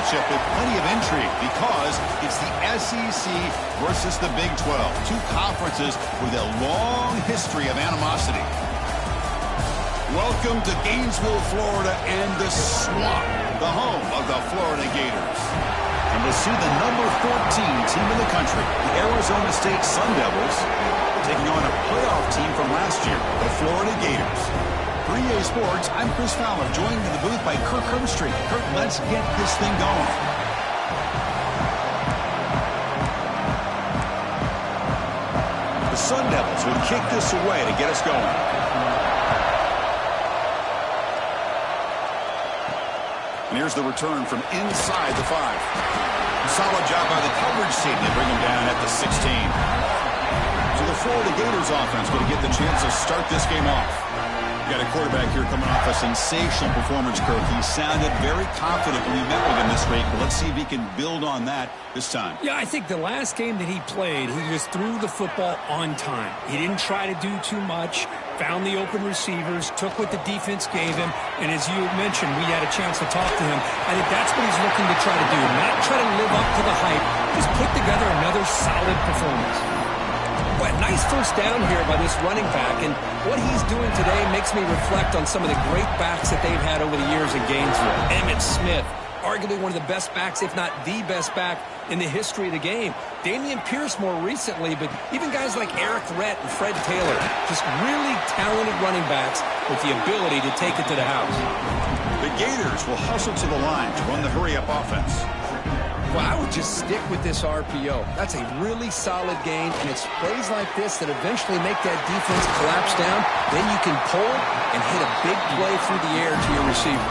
matchup with plenty of intrigue because it's the SEC versus the Big 12. Two conferences with a long history of animosity. Welcome to Gainesville, Florida, and the Swamp, the home of the Florida Gators. And we'll see the number 14 team in the country, the Arizona State Sun Devils, taking on a playoff team from last year, the Florida Gators. For EA Sports, I'm Chris Fowler, joined in the booth by Kirk Herbstreit. Kirk, let's get this thing going. The Sun Devils will kick this away to get us going. And here's the return from inside the 5. Solid job by the coverage team. They bring him down at the 16. So the Florida Gators offense going to get the chance to start this game off. You got a quarterback here coming off a sensational performance, Kirk. He sounded very confident when we met with him this week, but let's see if he can build on that this time. Yeah, I think the last game that he played, he just threw the football on time. He didn't try to do too much, found the open receivers, took what the defense gave him, and as you mentioned, we had a chance to talk to him. I think that's what he's looking to try to do, not try to live up to the hype, just put together another solid performance. But nice first down here by this running back, and what he's doing today makes me reflect on some of the great backs that they've had over the years in Gainesville. Emmitt Smith, arguably one of the best backs, if not the best back in the history of the game. Dameon Pierce more recently, but even guys like Eric Rhett and Fred Taylor, just really talented running backs with the ability to take it to the house. The Gators will hustle to the line to run the hurry-up offense. Well, I would just stick with this RPO. That's a really solid game, and it's plays like this that eventually make that defense collapse down. Then you can pull and hit a big play through the air to your receiver.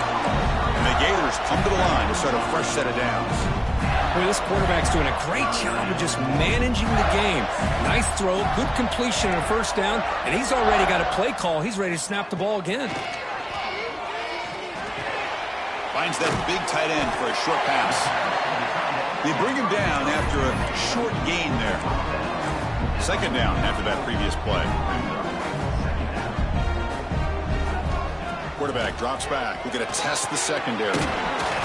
And the Gators come to the line to start a fresh set of downs. Boy, this quarterback's doing a great job of just managing the game. Nice throw, good completion on a first down, and he's already got a play call. He's ready to snap the ball again. Finds that big tight end for a short pass. They bring him down after a short gain there. Second down after that previous play. Quarterback drops back. We're going to test the secondary.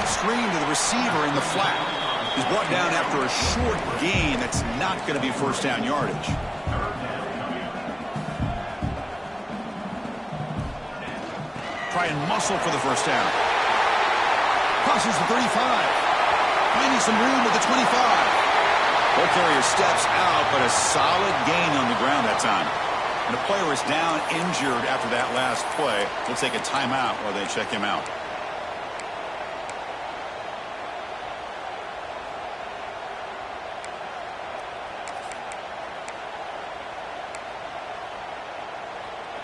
Screen to the receiver in the flat. He's brought down after a short gain that's not going to be first down yardage. Try and muscle for the first down. Crosses the 35. Finding some room at the 25. Ball carrier steps out, but a solid gain on the ground that time. And a player is down injured after that last play. We'll take a timeout while they check him out.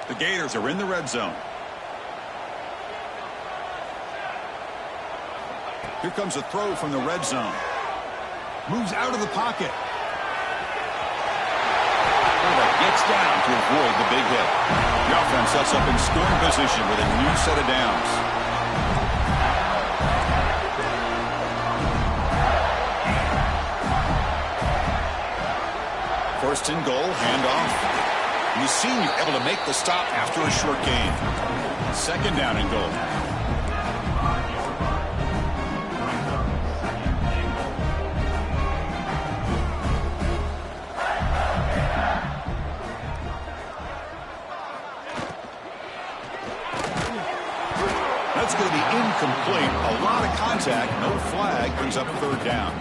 The Gators are in the red zone. Here comes a throw from the red zone. Moves out of the pocket. Quarterback gets down to avoid the big hit. The offense sets up in scoring position with a new set of downs. First and goal, handoff. And the senior able to make the stop after a short gain. Second down and goal. That's going to be incomplete. A lot of contact. No flag. Brings up third down.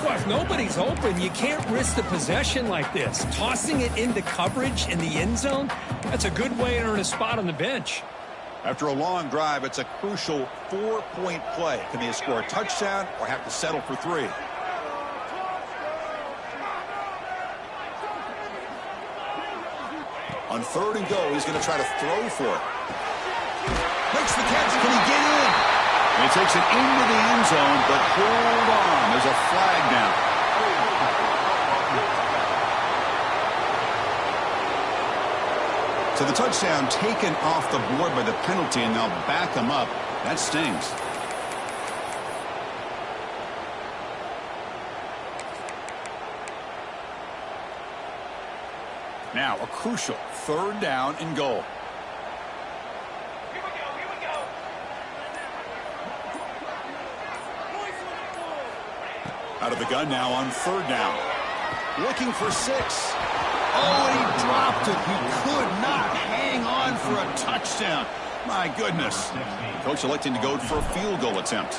Well, if nobody's open, you can't risk the possession like this. Tossing it into coverage in the end zone, that's a good way to earn a spot on the bench. After a long drive, it's a crucial 4-point play. Can they score a touchdown or have to settle for 3? On third and go, he's going to try to throw for it. Makes the catch. Can he get in? And he takes it into the end zone, but hold on. There's a flag down. So the touchdown taken off the board by the penalty, and they'll back him up. That stings. Now a crucial third down and goal. Out of the gun now on 3rd down. Looking for 6. Oh, and he dropped it. He could not hang on for a touchdown. My goodness. Coach electing to go for a field goal attempt.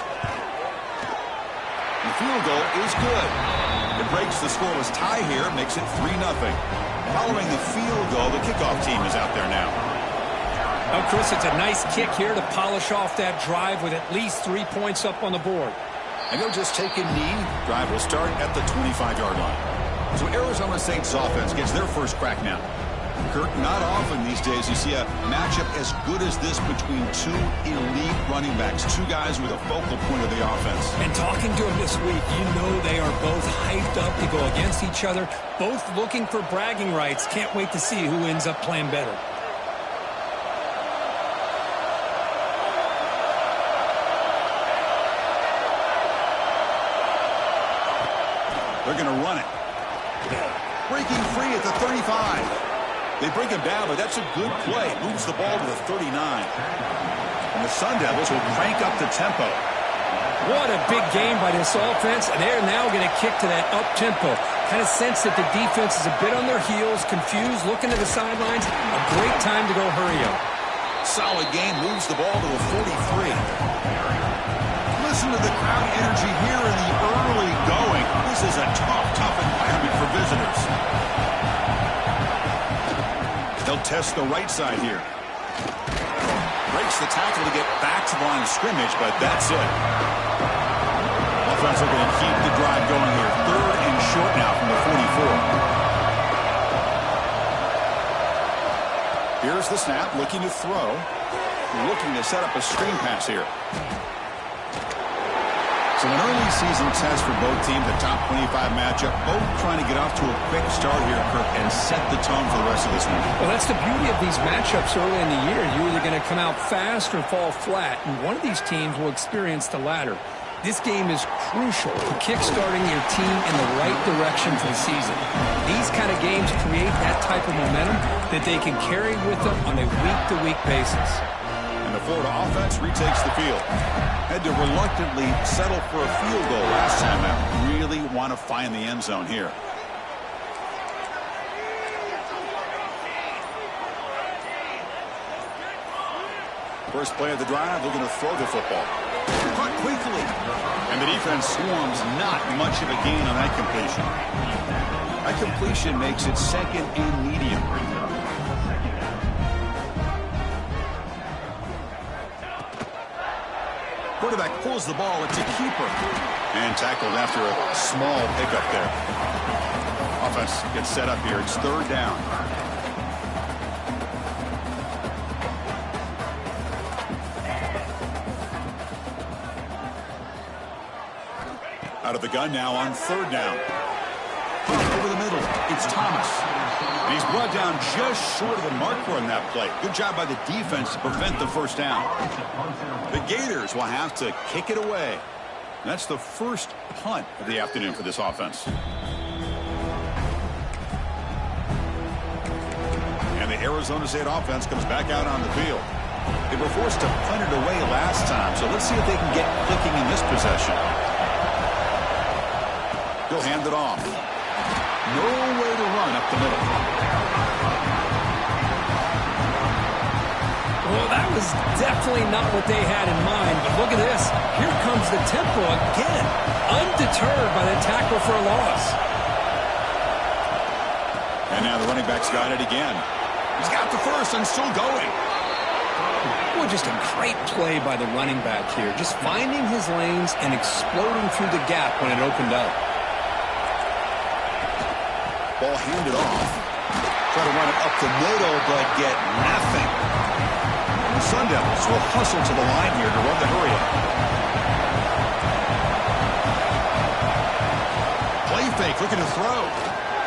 The field goal is good. It breaks the scoreless tie here, makes it 3-0. Following the field goal, the kickoff team is out there now. Oh, Chris, it's a nice kick here to polish off that drive with at least 3 points up on the board. And they'll just take a knee. Drive will start at the 25-yard line. So Arizona State's offense gets their first crack now. Kirk, not often these days you see a matchup as good as this between 2 elite running backs, 2 guys with a focal point of the offense. And talking to them this week, you know they are both hyped up to go against each other, both looking for bragging rights. Can't wait to see who ends up playing better. They're going to run it. Breaking free at the 35. They bring him down, but that's a good play. Moves the ball to the 39. And the Sun Devils will crank up the tempo. What a big game by this offense, and they're now going to kick to that up-tempo. Kind of sense that the defense is a bit on their heels, confused, looking to the sidelines. A great time to go hurry up. Solid game, moves the ball to the 43. Listen to the crowd energy here in the early going. This is a tough environment for visitors. They'll test the right side here. Breaks the tackle to get back to the line of scrimmage, but that's it. Offense are going to keep the drive going here. 3rd and short now from the 44. Here's the snap, looking to throw. Looking to set up a screen pass here. So an early season test for both teams, a top 25 matchup, both trying to get off to a quick start here, Kirk, and set the tone for the rest of this one. Well, that's the beauty of these matchups early in the year. You're either going to come out fast or fall flat, and one of these teams will experience the latter. This game is crucial for kickstarting your team in the right direction for the season. These kind of games create that type of momentum that they can carry with them on a week-to-week basis. And the Florida offense retakes the field. Had to reluctantly settle for a field goal last time out. Really want to find the end zone here. First play of the drive, they're going to throw the football. Caught quickly. And the defense swarms, not much of a gain on that completion. That completion makes it 2nd and medium. Quarterback pulls the ball. It's a keeper. And tackled after a small pickup there. Offense gets set up here. It's 3rd down. Out of the gun now on 3rd down. Over the middle. It's Thomas. And he's brought down just short of the marker on that play. Good job by the defense to prevent the first down. The Gators will have to kick it away. That's the first punt of the afternoon for this offense. And the Arizona State offense comes back out on the field. They were forced to punt it away last time, so let's see if they can get clicking in this possession. He'll hand it off. Nowhere to run up the middle. Well, that was definitely not what they had in mind, but look at this. Here comes the tempo again, undeterred by the tackle for a loss. And now the running back's got it again. He's got the first and still going. Boy, just a great play by the running back here, just finding his lanes and exploding through the gap when it opened up. Ball handed off. Try to run it up the middle, but get nothing. The Sun Devils will hustle to the line here to run the hurry up. Play fake, looking to throw.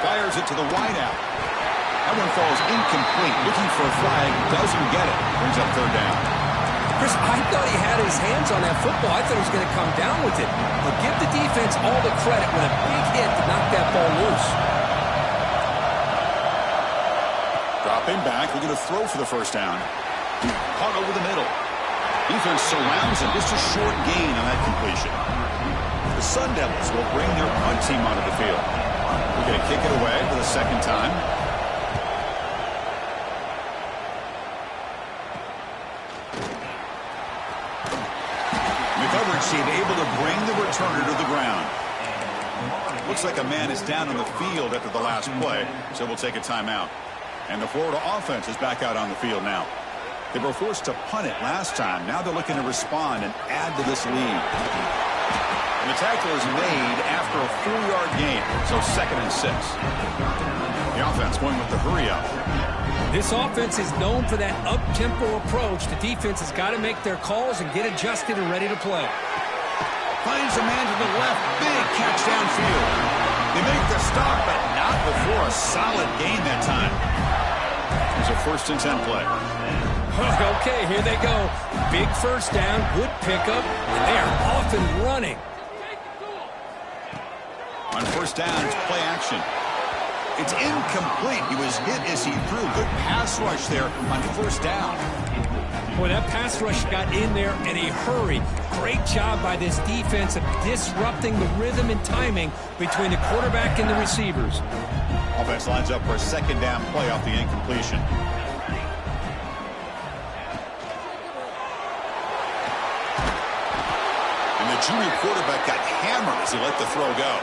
Fires it to the wideout. That one falls incomplete. Looking for a flag, doesn't get it. Brings up 3rd down. Chris, I thought he had his hands on that football. I thought he was going to come down with it. But give the defense all the credit with a big hit to knock that ball loose. Dropping back, looking to throw for the first down. Caught over the middle. Defense surrounds him. Just a short gain on that completion. The The Sun Devils will bring their punt team onto the field. We're going to kick it away for the second time. The coverage team able to bring the returner to the ground. Looks like a man is down on the field after the last play, so we'll take a timeout. And the Florida offense is back out on the field now. They were forced to punt it last time. Now they're looking to respond and add to this lead. And the tackle is made after a 4-yard gain, so 2nd and 6. The offense going with the hurry up. This offense is known for that up-tempo approach. The defense has got to make their calls and get adjusted and ready to play. Finds a man to the left. Big catch downfield. They make the stop, but not before a solid gain that time. Here's a 1st and 10 play. Okay, here they go. Big first down, good pickup, and they are off and running. On 1st down, it's play action. It's incomplete. He was hit as he threw. Good pass rush there on 1st down. Boy, that pass rush got in there in a hurry. Great job by this defense of disrupting the rhythm and timing between the quarterback and the receivers. Offense lines up for a 2nd down play off the incompletion. And the junior quarterback got hammered as he let the throw go.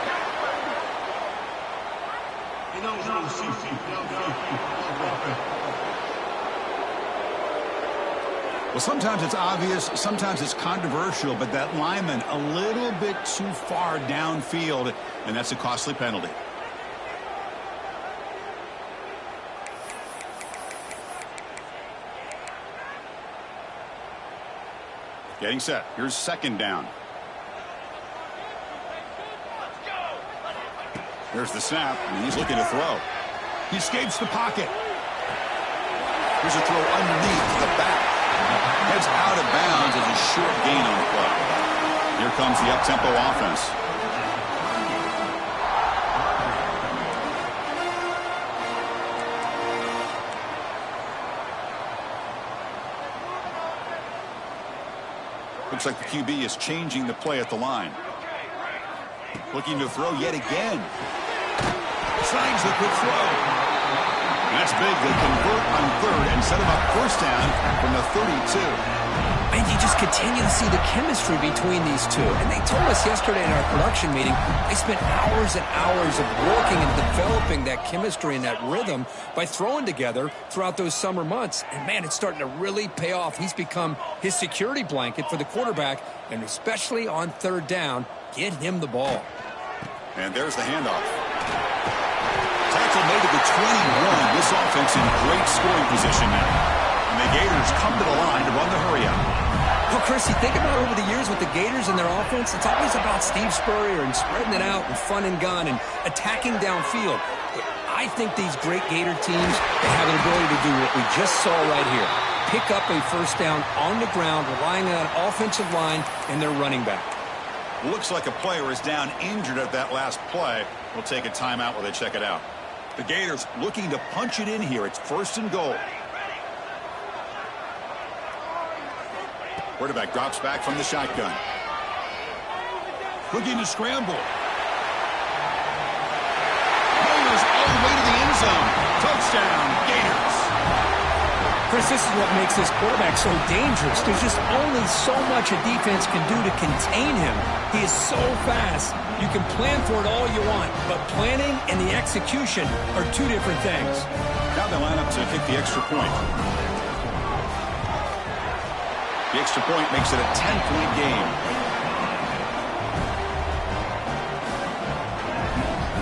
Well, sometimes it's obvious, sometimes it's controversial, but that lineman a little bit too far downfield, and that's a costly penalty. Getting set. Here's 2nd down. There's the snap, and he's looking to throw. He escapes the pocket. Here's a throw underneath the back. Heads out of bounds as a short gain on the play. Here comes the up-tempo offense. Looks like the QB is changing the play at the line. Looking to throw yet again. Signs the quick throw. That's big. They convert on 3rd and set him up 1st down from the 32. And you just continue to see the chemistry between these two. And they told us yesterday in our production meeting, they spent hours and hours of working and developing that chemistry and that rhythm by throwing together throughout those summer months. And, man, it's starting to really pay off. He's become his security blanket for the quarterback, and especially on 3rd down, get him the ball. And there's the handoff. Tackle made to the 21. This offense in great scoring position now. And the Gators come to the line to run the hurry up. Well, Chris, you think about over the years with the Gators and their offense, it's always about Steve Spurrier and spreading it out and fun and gun and attacking downfield. But I think these great Gator teams, they have an ability to do what we just saw right here. Pick up a 1st down on the ground, relying on an offensive line and their running back. Looks like a player is down injured at that last play. We'll take a timeout while they check it out. The Gators looking to punch it in here. It's 1st and goal. Quarterback drops back from the shotgun. Looking to scramble. Gators all the way to the end zone. Touchdown, Gators. Chris, this is what makes this quarterback so dangerous. There's just only so much a defense can do to contain him. He is so fast. You can plan for it all you want, but planning and the execution are 2 different things. Now they line up to kick the extra point. The extra point makes it a 10-point game.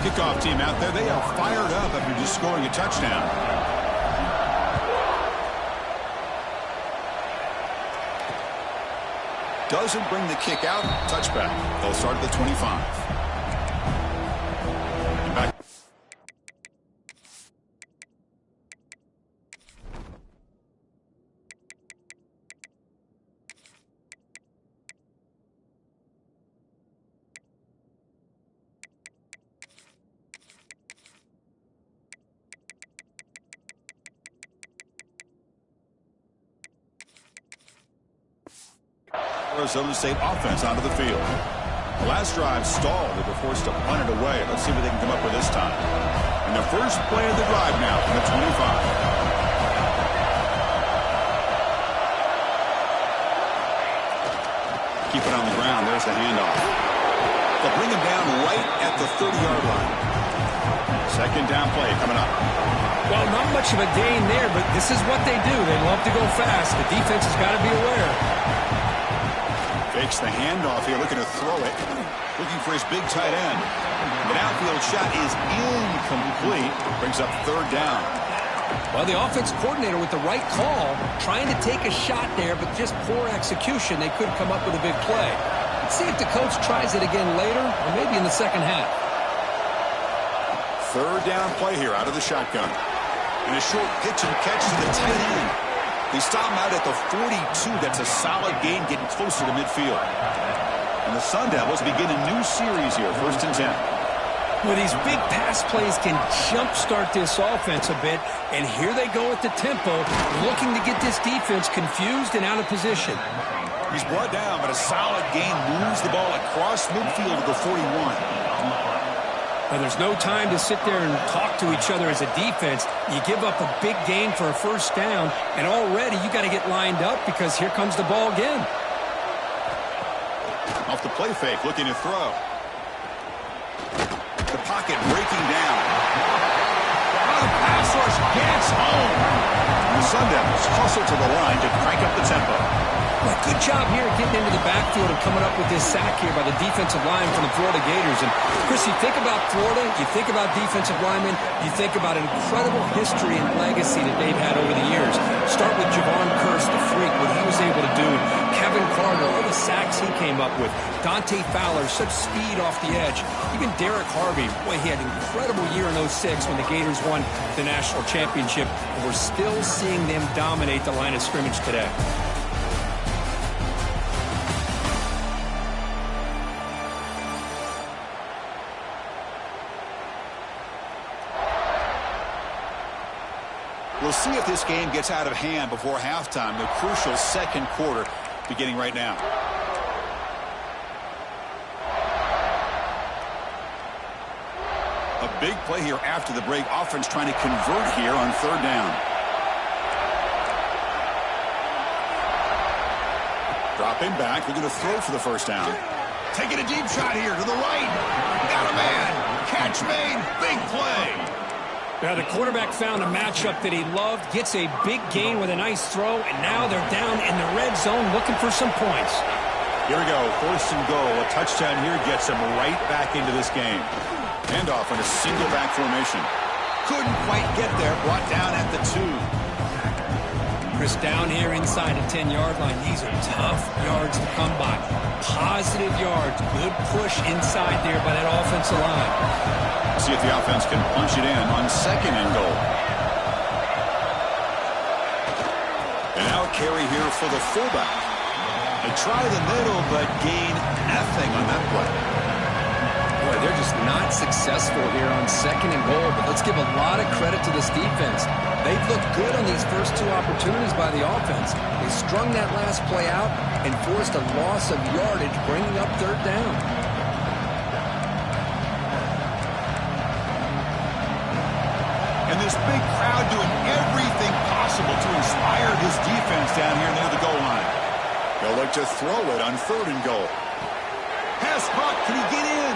Kickoff team out there, they are fired up after just scoring a touchdown. Doesn't bring the kick out. Touchback. They'll start at the 25. And back. Arizona State offense onto the field. The last drive stalled. They were forced to punt it away. Let's see what they can come up with this time. And the first play of the drive now from the 25. Keep it on the ground. There's the handoff. They'll bring him down right at the 30-yard line. Second down play coming up. Well, not much of a gain there, but this is what they do. They love to go fast. The defense has got to be aware. Fakes the handoff here, looking to throw it. Looking for his big tight end. The downfield shot is incomplete. Brings up third down. Well, the offense coordinator with the right call, trying to take a shot there, but just poor execution. They could come up with a big play. Let's see if the coach tries it again later, or maybe in the second half. Third down play here out of the shotgun. And a short pitch and catch to the tight end. They stop him out at the 42. That's a solid gain, getting closer to midfield. And the Sun Devils begin a new series here, 1st and 10. Well, these big pass plays can jumpstart this offense a bit, and here they go at the tempo, looking to get this defense confused and out of position. He's brought down, but a solid gain moves the ball across midfield to the 41. Now, there's no time to sit there and talk to each other as a defense. You give up a big gain for a first down, and already you got to get lined up because here comes the ball again. Off the play fake, looking to throw. The pocket breaking down. Pass rush gets home. The Sun Devils hustle to the line to crank up the tempo. Well, good job here getting into the backfield and coming up with this sack here by the defensive line from the Florida Gators. And, Chris, you think about Florida, you think about defensive linemen, you think about an incredible history and legacy that they've had over the years. Start with Javon Kearse, the freak, what he was able to do. Kevin Carter, all the sacks he came up with. Dante Fowler, such speed off the edge. Even Derek Harvey, boy, he had an incredible year in 06 when the Gators won the national championship. And we're still seeing them dominate the line of scrimmage today. We'll see if this game gets out of hand before halftime. The crucial second quarter beginning right now. A big play here after the break. Offense trying to convert here on third down. Dropping back. Looking to throw for the first down. Taking a deep shot here to the right. Got a man. Catch made. Big play. Now, the quarterback found a matchup that he loved, gets a big gain with a nice throw, and now they're down in the red zone looking for some points. Here we go, 1st and goal. A touchdown here gets them right back into this game. Handoff in a single back formation. Couldn't quite get there, brought down at the 2. Chris, down here inside the 10-yard line, these are tough yards to come by. Positive yards, good push inside there by that offensive line. See if the offense can punch it in on 2nd and goal. And now a carry here for the fullback. They try the middle, but gain nothing on that play. Boy, they're just not successful here on 2nd and goal, but let's give a lot of credit to this defense. They've looked good on these first 2 opportunities by the offense. They strung that last play out and forced a loss of yardage, bringing up third down. And this big crowd doing everything possible to inspire his defense down here near the goal line. They'll look to throw it on 3rd and goal. Pass caught. Can he get in?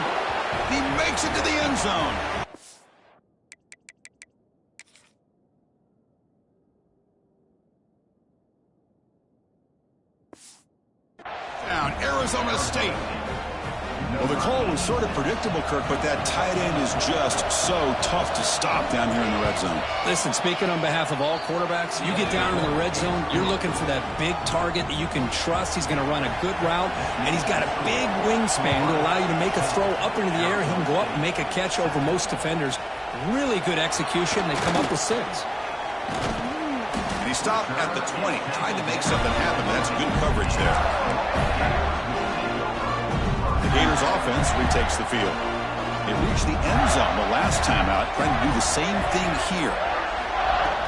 He makes it to the end zone. Down Arizona State. Well, the call was sort of predictable, Kirk, but that tight end is just so tough to stop down here in the red zone. Listen, speaking on behalf of all quarterbacks, you get down in the red zone, you're looking for that big target that you can trust. He's going to run a good route, and he's got a big wingspan to allow you to make a throw up into the air. He can go up and make a catch over most defenders. Really good execution. They come up with 6. And he stopped at the 20, trying to make something happen, but that's good coverage there. The Gators offense retakes the field. They reached the end zone the last time out, trying to do the same thing here.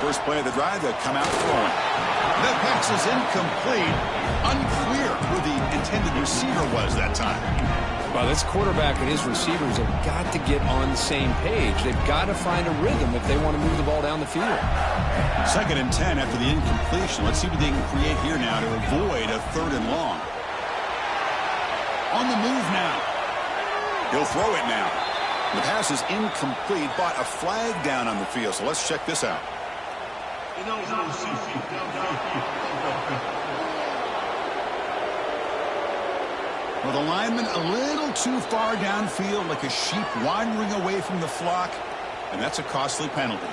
First play of the drive, they'll come out throwing. That pass is incomplete. Unclear who the intended receiver was that time. Well, this quarterback and his receivers have got to get on the same page. They've got to find a rhythm if they want to move the ball down the field. 2nd and 10 after the incompletion. Let's see what they can create here now to avoid a 3rd and long. On the move now. He'll throw it now. The pass is incomplete, but a flag down on the field. So let's check this out. Well, the lineman a little too far downfield, like a sheep wandering away from the flock, and that's a costly penalty.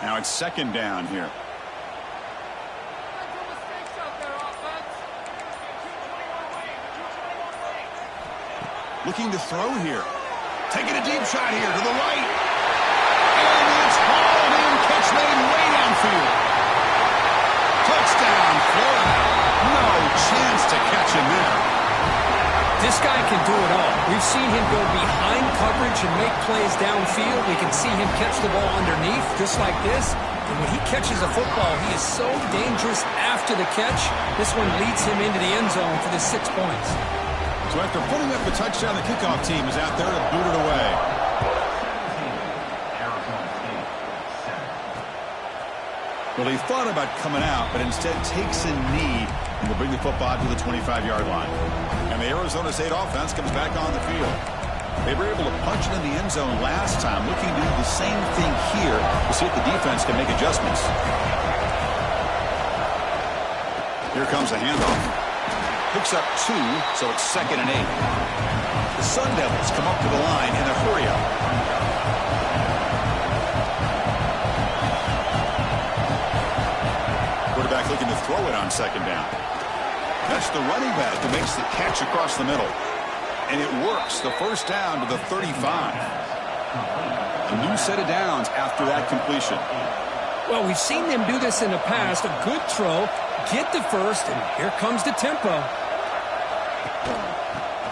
Now it's 2nd down here. Looking to throw here. Taking a deep shot here to the right. And it's hauled in. Catch made way downfield. Touchdown, Florida. No chance to catch him there. This guy can do it all. We've seen him go behind coverage and make plays downfield. We can see him catch the ball underneath, just like this. And when he catches a football, he is so dangerous after the catch. This one leads him into the end zone for the 6 points. So after putting up the touchdown, the kickoff team is out there to boot it away. Well, he thought about coming out, but instead takes a knee and will bring the football to the 25-yard line. And the Arizona State offense comes back on the field. They were able to punch it in the end zone last time, looking to do the same thing here to see if the defense can make adjustments. Here comes a handoff. Picks up 2, so it's 2nd and 8. The Sun Devils come up to the line in a hurry-up. Quarterback looking to throw it on 2nd down. That's the running back who makes the catch across the middle. And it works. The 1st down to the 35. A new set of downs after that completion. Well, we've seen them do this in the past. A good throw, get the 1st, and here comes the tempo.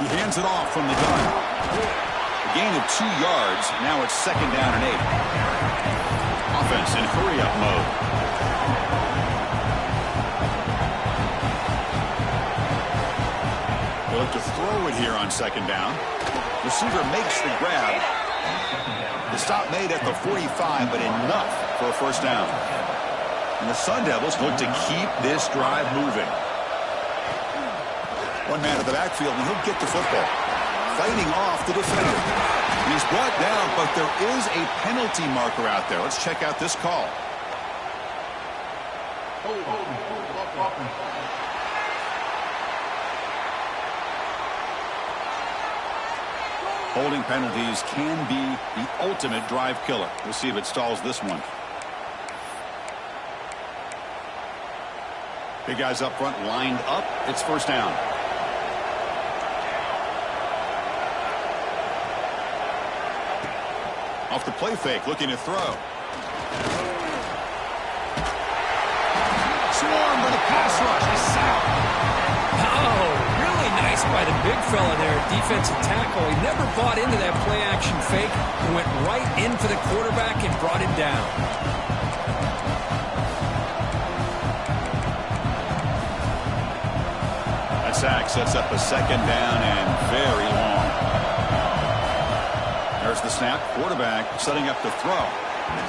He hands it off from the gun. A gain of 2 yards. Now it's 2nd down and 8. Offense in hurry-up mode. They'll look to throw it here on 2nd down. Receiver makes the grab. The stop made at the 45, but enough for a 1st down. And the Sun Devils look to keep this drive moving. One man at the backfield, and he'll get the football. Fighting off the defender. He's brought down, but there is a penalty marker out there. Let's check out this call. Holding penalties can be the ultimate drive killer. We'll see if it stalls this one. Big guys up front lined up. It's 1st down. Off the play fake, looking to throw. Swarmed with a pass rush. A sack. Oh, really nice by the big fella there, defensive tackle. He never bought into that play-action fake. He went right in for the quarterback and brought him down. That sack sets up a 2nd down and very long. There's the snap. Quarterback setting up to throw.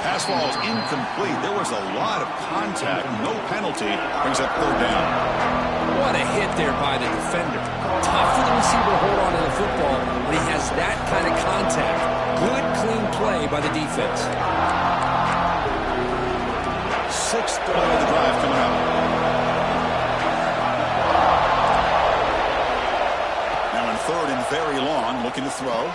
Pass ball is incomplete. There was a lot of contact. No penalty. Brings up 3rd down. What a hit there by the defender. Tough for the receiver to hold on to the football when he has that kind of contact. Good, clean play by the defense. 6th play of the drive coming up. Now in 3rd and very long, looking to throw.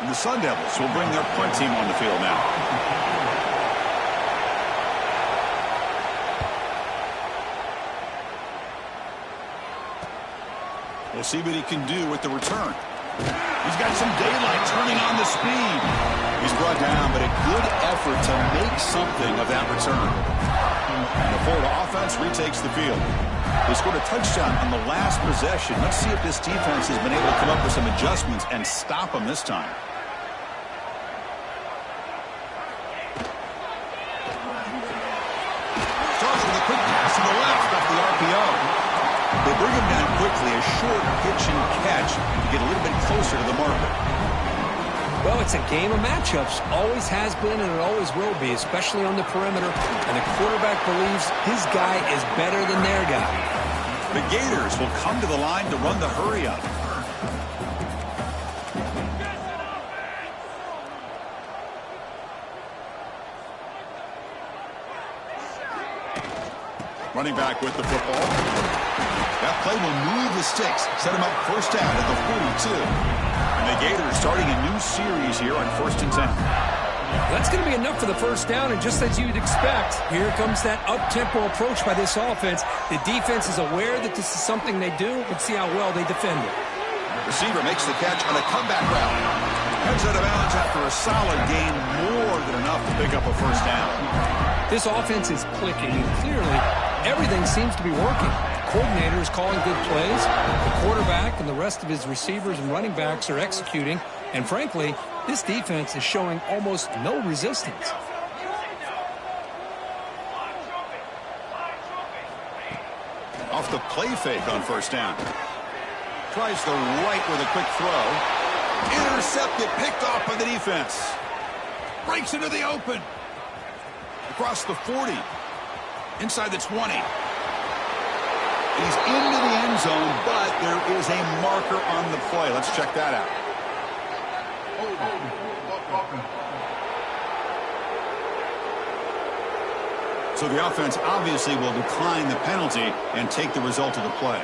The Sun Devils will bring their punt team on the field now. We'll see what he can do with the return. He's got some daylight turning on the speed. He's brought down, but a good effort to make something of that return. And the Florida offense retakes the field. They scored a touchdown on the last possession. Let's see if this defense has been able to come up with some adjustments and stop them this time. Starts with a quick pass to the left off the RPO. They bring him down quickly, a short pitch and catch to get a little bit closer to the marker. Well, it's a game of matchups. Always has been and it always will be, especially on the perimeter. And the quarterback believes his guy is better than their guy. The Gators will come to the line to run the hurry up. Running back with the football. That play will move the sticks, set him up first down at the 42. And the Gators starting a new series here on 1st and 10. That's going to be enough for the first down, and just as you'd expect, here comes that up-tempo approach by this offense. The defense is aware that this is something they do. Let's see how well they defend it. Receiver makes the catch on a comeback route. Heads out of bounds after a solid gain, more than enough to pick up a first down. This offense is clicking, and clearly everything seems to be working. The coordinator is calling good plays. The quarterback and the rest of his receivers and running backs are executing. And frankly, this defense is showing almost no resistance. Off the play fake on first down. Tries the right with a quick throw. Intercepted, picked off by the defense. Breaks into the open. Across the 40. Inside the 20. He's into the end zone, but there is a marker on the play. Let's check that out. So the offense obviously will decline the penalty and take the result of the play.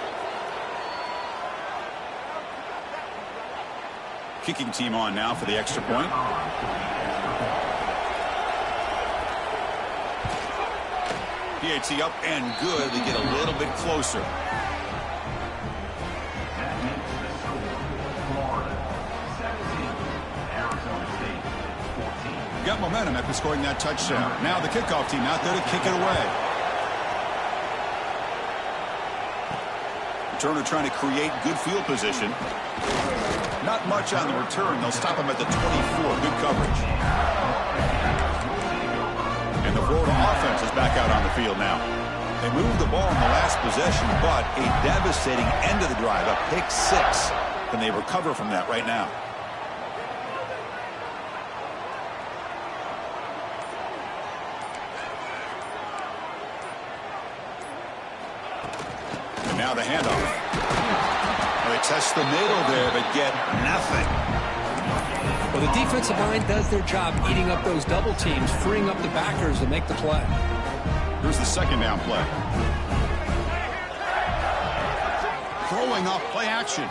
Kicking team on now for the extra point. PAT up and good. They get a little bit closer. Got momentum after scoring that touchdown. Now the kickoff team out there to kick it away. Returner trying to create good field position. Not much on the return. They'll stop him at the 24. Good coverage. And the Florida offense is back out on the field now. They moved the ball in the last possession, but a devastating end of the drive, a pick six. Can they recover from that right now? And now the handoff. They test the middle there, but get nothing. Well, the defensive line does their job eating up those double teams, freeing up the backers to make the play. Here's the second down play. Throwing off play action.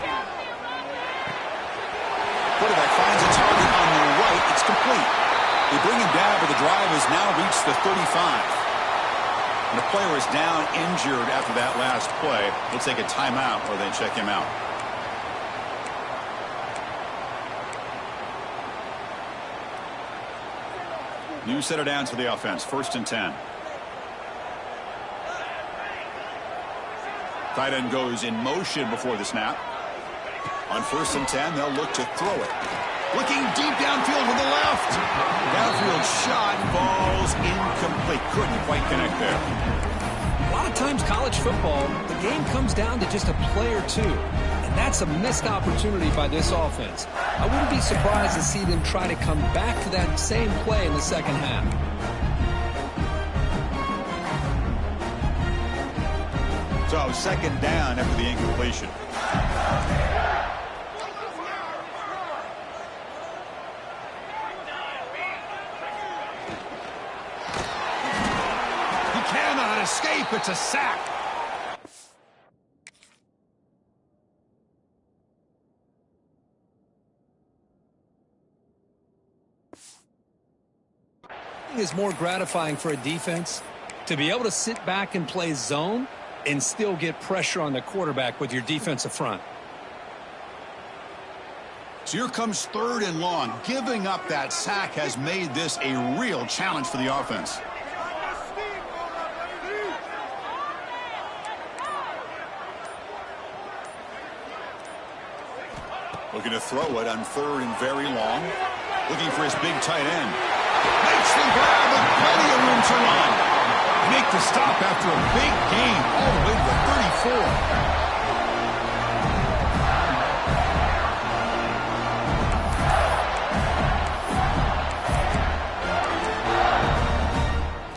Quarterback finds a target on the right. It's complete. They bring him down, but the drive has now reached the 35. And the player is down injured after that last play. We'll take a timeout or they check him out. New set of downs for the offense. 1st and 10. Tight end goes in motion before the snap. On 1st and 10, they'll look to throw it. Looking deep downfield with the left. Downfield shot falls incomplete. Couldn't quite connect there. A lot of times college football, the game comes down to just a play or two. And that's a missed opportunity by this offense. I wouldn't be surprised to see them try to come back to that same play in the second half. So second down after the incompletion. He cannot escape. It's a sack. Is more gratifying for a defense to be able to sit back and play zone and still get pressure on the quarterback with your defensive front. So here comes 3rd and long. Giving up that sack has made this a real challenge for the offense. Looking to throw it on 3rd and very long. Looking for his big tight end. Makes the grab with plenty of room to run. Make the stop after a big gain all the way to the 34.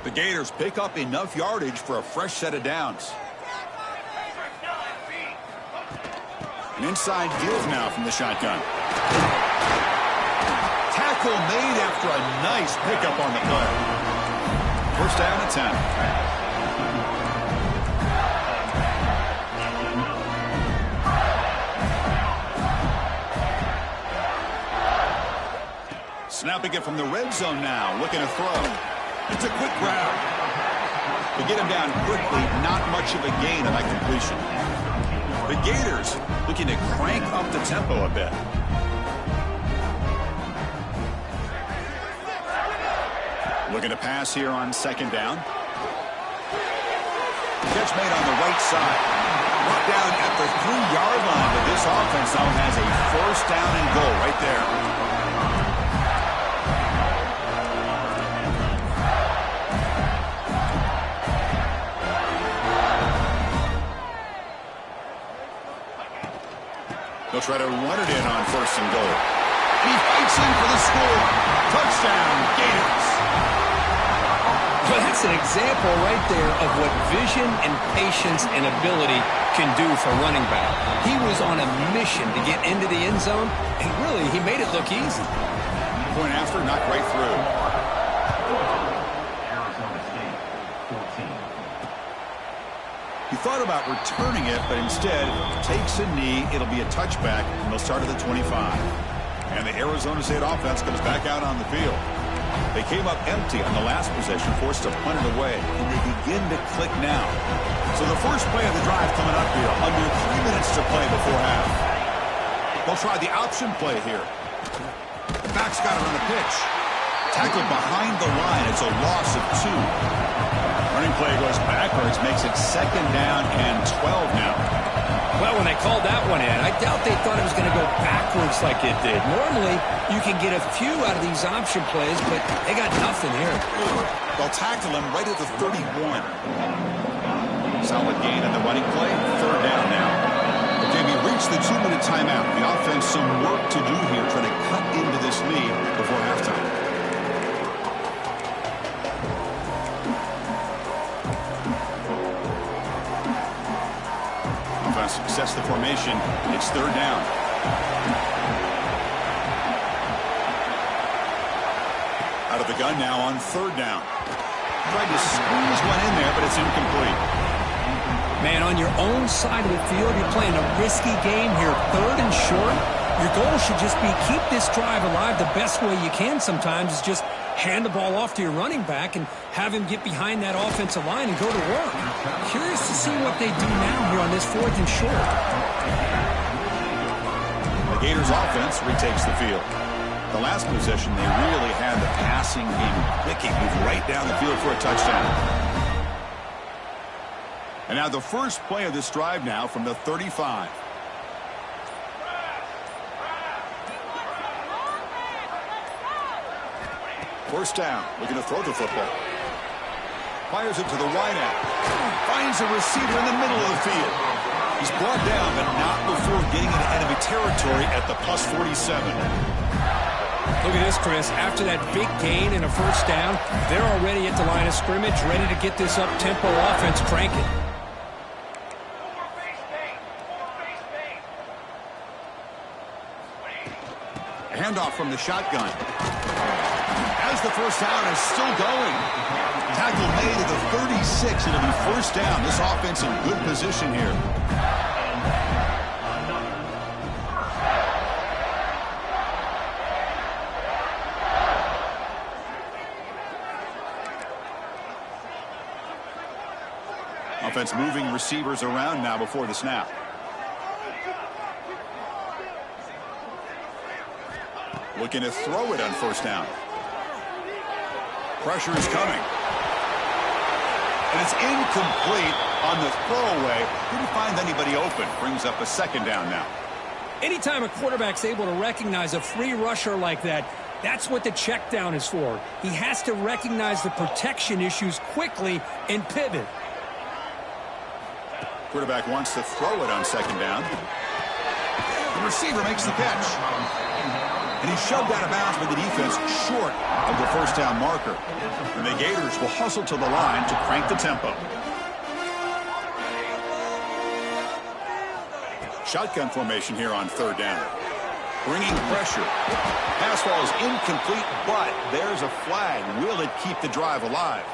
The Gators pick up enough yardage for a fresh set of downs. An inside give now from the shotgun. Tackle made after a nice pickup on the play. First down and 10. Snapping it from the red zone now. Looking to throw. It's a quick grab. To get him down quickly, not much of a gain on that completion. The Gators looking to crank up the tempo a bit. Looking to pass here on 2nd down. Catch made on the right side. Brought down at the 3-yard line, but this offense now has a 1st down and goal right there. They'll try to run it in on 1st and goal. And he fights in for the score. Touchdown, Gators. Well, that's an example right there of what vision and patience and ability can do for running back. He was on a mission to get into the end zone, and really, he made it look easy. Point after, knocked right through. He thought about returning it, but instead takes a knee. It'll be a touchback, and they'll start at the 25. And the Arizona State offense comes back out on the field. They came up empty on the last possession, forced to punt it away, and they begin to click now. So the first play of the drive coming up here, under 3 minutes to play before half. They'll try the option play here. Back's got it on the pitch. Tackled behind the line. It's a loss of 2. Running play goes backwards, makes it 2nd down and 12 now. Well, when they called that one in, I doubt they thought it was going to go backwards like it did. Normally, you can get a few out of these option plays, but they got nothing here. They'll tackle him right at the 31. Solid gain on the running play. 3rd down now. Okay, we reached the 2-minute timeout. The offense some work to do here, trying to cut into this lead before halftime. Success the formation. It's 3rd down. Out of the gun now on 3rd down. Tried to squeeze one in there, but it's incomplete. Man, on your own side of the field, you're playing a risky game here. 3rd and short. Your goal should just be keep this drive alive the best way you can sometimes is just hand the ball off to your running back and have him get behind that offensive line and go to work. Curious to see what they do now here on this 4th and short. The Gators offense retakes the field. The last possession, they really had the passing game clicking, moved right down the field for a touchdown. And now the first play of this drive now from the 35. First down, looking to throw the football. Fires it to the wideout. Finds a receiver in the middle of the field. He's brought down, but not before getting into enemy territory at the plus 47. Look at this, Chris. After that big gain and a 1st down, they're already at the line of scrimmage, ready to get this up-tempo offense cranking. A handoff from the shotgun. As the first down is still going. Tackle made at the 36. It'll be 1st down. This offense in good position here. Offense moving receivers around now before the snap. Looking to throw it on first down. Pressure is coming. And it's incomplete on the throwaway. Didn't find anybody open. Brings up a second down now. Anytime a quarterback's able to recognize a free rusher like that, that's what the check down is for. He has to recognize the protection issues quickly and pivot. Quarterback wants to throw it on second down. The receiver makes the catch. And he's shoved out of bounds by the defense short of the first down marker. And the Gators will hustle to the line to crank the tempo. Shotgun formation here on third down. Bringing pressure. Pass ball is incomplete, but there's a flag. Will it keep the drive alive?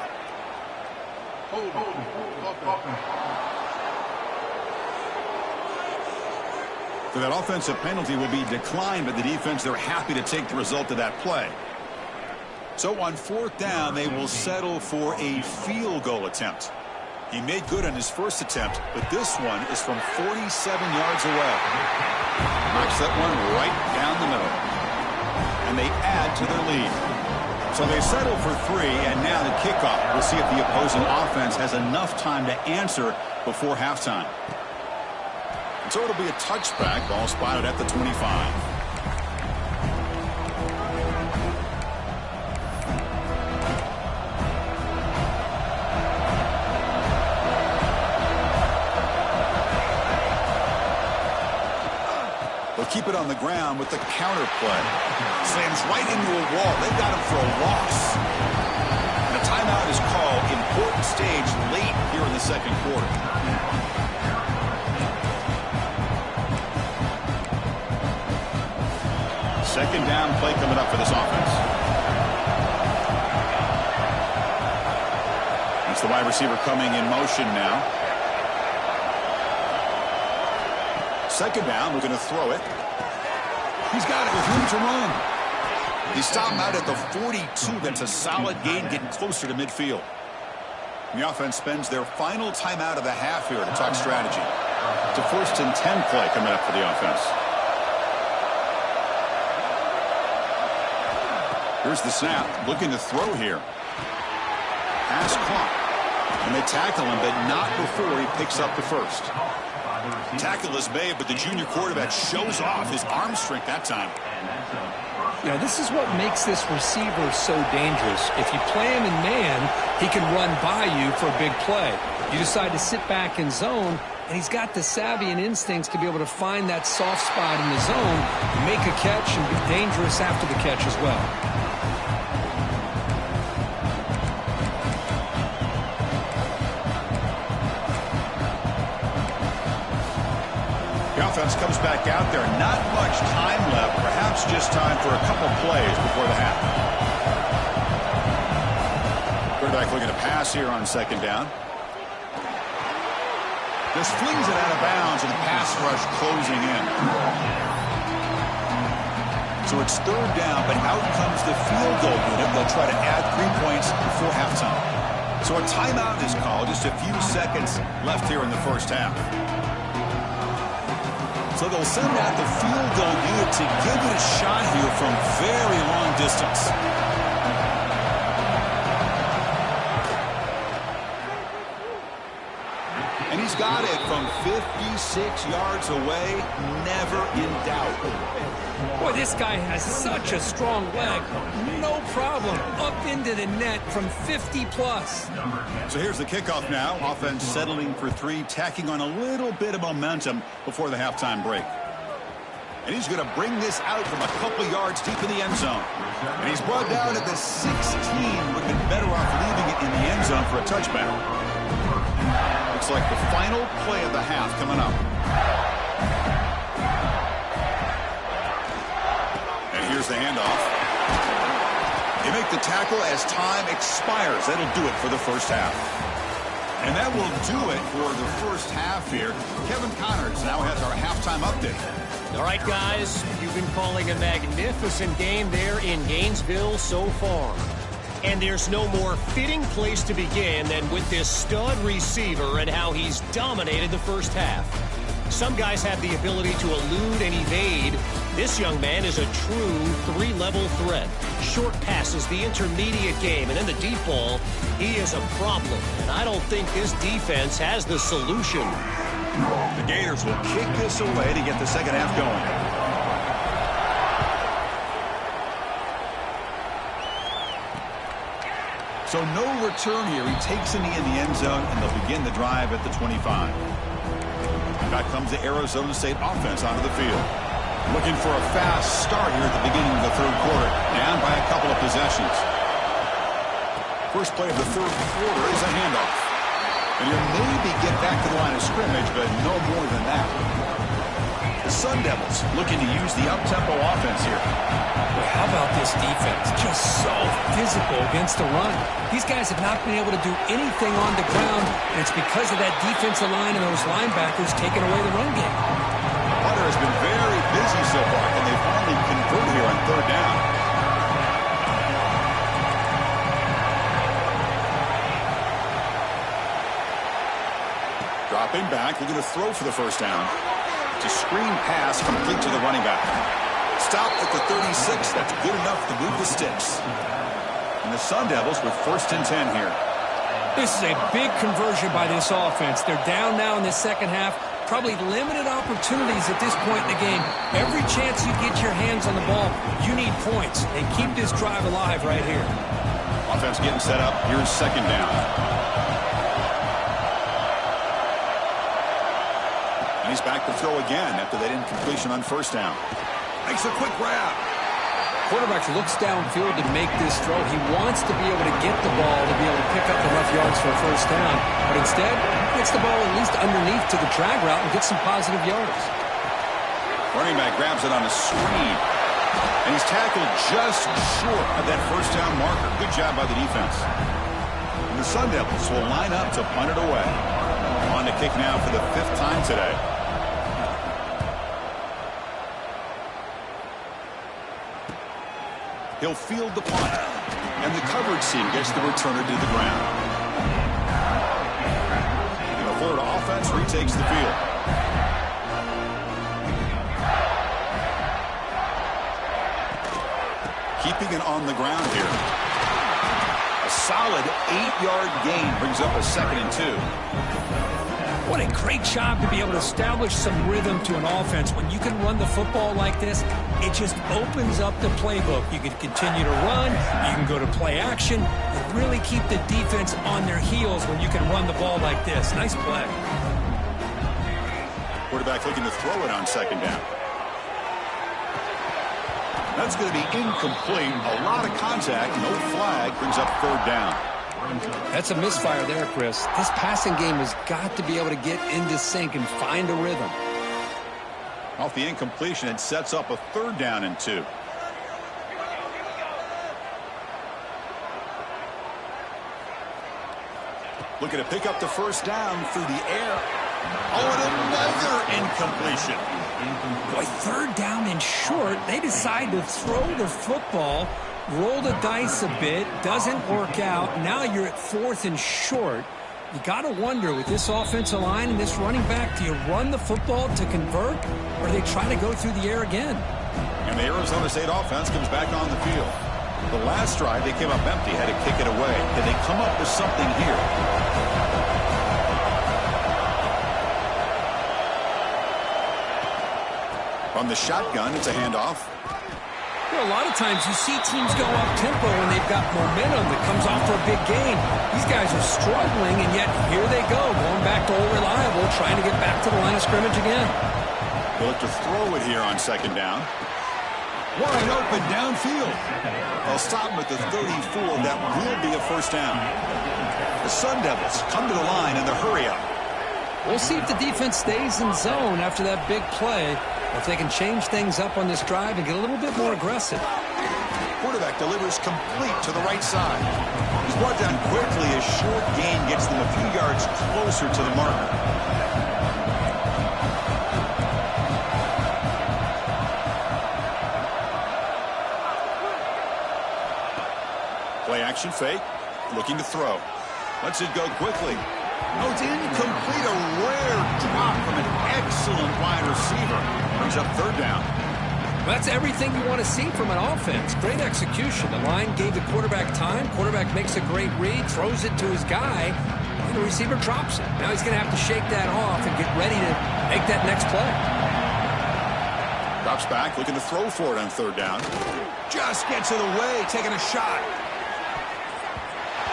So that offensive penalty will be declined by the defense. They're happy to take the result of that play. So on fourth down, they will settle for a field goal attempt. He made good on his first attempt, but this one is from 47 yards away. Knocks that one right down the middle. And they add to their lead. So they settle for 3, and now the kickoff. We'll see if the opposing offense has enough time to answer before halftime. So it'll be a touchback. Ball spotted at the 25. Keep it on the ground with the counter play. Slams right into a wall. They got him for a loss. And a timeout is called. Important stage late here in the second quarter. Second down play coming up for this offense. That's the wide receiver coming in motion now. Second down, we're going to throw it. He's got it with room to run. He stopped him out at the 42. That's a solid gain, getting closer to midfield. And the offense spends their final timeout of the half here to talk strategy. It's a 1st and 10 play coming up for the offense. Here's the snap. Looking to throw here. Pass caught. And they tackle him, but not before he picks up the first. Tackle is made, but the junior quarterback shows off his arm strength that time. You know, this is what makes this receiver so dangerous. If you play him in man, he can run by you for a big play. You decide to sit back in zone, and he's got the savvy and instincts to be able to find that soft spot in the zone, make a catch, and be dangerous after the catch as well. The offense comes back out there. Not much time left. Perhaps just time for a couple plays before the half. Quarterback looking to pass here on second down. Just flings it out of bounds, and the pass rush closing in. So it's third down, but out comes the field goal unit. They'll try to add 3 points before halftime. So a timeout is called. Just a few seconds left here in the first half. So they'll send out the field goal unit to give it a shot here from very long distance. And he's got it from 56 yards away, never in doubt. Boy, this guy has such a strong leg. No problem. Up into the net from 50 plus. So here's the kickoff now. Offense settling for 3, tacking on a little bit of momentum before the halftime break. And he's going to bring this out from a couple yards deep in the end zone. And he's brought down at the 16. Would have been better off leaving it in the end zone for a touchback. Looks like the final play of the half coming up. And here's the handoff. They make the tackle as time expires. That'll do it for the first half. And that will do it for the first half here. Kevin Connors now has our halftime update. All right, guys, you've been calling a magnificent game there in Gainesville so far. And there's no more fitting place to begin than with this stud receiver and how he's dominated the first half. Some guys have the ability to elude and evade, This young man is a true three-level threat. Short passes, the intermediate game, and in the deep ball, he is a problem. And I don't think this defense has the solution. The Gators will kick this away to get the second half going. So no return here. He takes in the end zone, and they'll begin the drive at the 25. Back comes the Arizona State offense onto the field. Looking for a fast start here at the beginning of the third quarter. Down by a couple of possessions. First play of the third quarter is a handoff. And he'll maybe get back to the line of scrimmage, but no more than that. The Sun Devils looking to use the up-tempo offense here. Well, how about this defense? Just so physical against the run. These guys have not been able to do anything on the ground, and it's because of that defensive line and those linebackers taking away the run game. Hunter has been very busy so far. Can they finally convert here on third down? Dropping back, looking to throw for the first down. It's a screen pass complete to the running back. Stopped at the 36. That's good enough to move the sticks. And the Sun Devils with 1st and 10 here. This is a big conversion by this offense. They're down now in the second half. Probably limited opportunities at this point in the game. Every chance you get your hands on the ball, you need points. And keep this drive alive right here. Offense getting set up. Here's second down. And he's back to throw again after that incompletion on first down. Makes a quick grab. Quarterback looks downfield to make this throw. He wants to be able to get the ball to be able to pick up enough yards for a first down. But instead, gets the ball at least underneath to the drag route and gets some positive yards. Running back grabs it on a screen. And he's tackled just short of that first down marker. Good job by the defense. And the Sun Devils will line up to punt it away. On to kick now for the 5th time today. He'll field the punt. And the coverage team gets the returner to the ground. The Florida offense retakes the field. Keeping it on the ground here. A solid 8-yard gain brings up a 2nd and 2. What a great job to be able to establish some rhythm to an offense. When you can run the football like this, it just opens up the playbook. You can continue to run, you can go to play action, and really keep the defense on their heels when you can run the ball like this. Nice play. Quarterback looking to throw it on second down. That's going to be incomplete. A lot of contact, no flag, brings up third down. That's a misfire there, Chris. This passing game has got to be able to get into sync and find a rhythm. Off the incompletion, it sets up a 3rd down and 2. Looking to pick up the first down through the air. Oh, and another incompletion. Boy, 3rd down and short. They decide to throw the football. Roll the dice a bit, doesn't work out. Now you're at 4th and short. You got to wonder, with this offensive line and this running back, do you run the football to convert, or do they try to go through the air again? And the Arizona State offense comes back on the field. The last drive, they came up empty, had to kick it away. Can they come up with something here? From the shotgun, it's a handoff. Well, a lot of times you see teams go up-tempo when they've got momentum that comes off for a big gain. These guys are struggling, and yet here they go, going back to old reliable, trying to get back to the line of scrimmage again. They'll look to throw it here on second down. Wide open downfield. They'll stop him at the 34. That will be a first down. The Sun Devils come to the line in the hurry-up. We'll see if the defense stays in zone after that big play, or if they can change things up on this drive and get a little bit more aggressive. Quarterback delivers complete to the right side. He's brought down quickly. A short gain gets them a few yards closer to the marker. Play action fake. Looking to throw. Lets it go quickly. Oh, it's incomplete. A rare drop from an excellent wide receiver. Brings up third down. That's everything you want to see from an offense. Great execution. The line gave the quarterback time. Quarterback makes a great read, throws it to his guy, and the receiver drops it. Now he's going to have to shake that off and get ready to make that next play. Drops back, looking to throw for it on third down. Just gets it away, taking a shot.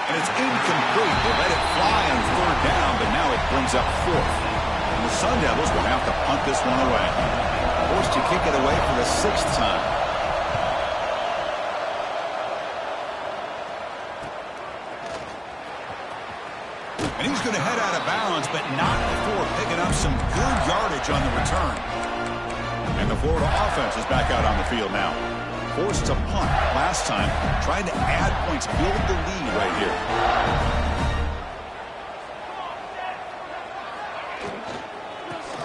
And it's incomplete. They let it fly on third down, but now it brings up fourth. And the Sun Devils will have to punt this one away. Forced to kick it away for the sixth time. And he's going to head out of bounds, but not before picking up some good yardage on the return. And the Florida offense is back out on the field now. Forced to punt last time, trying to add points, build the lead right here.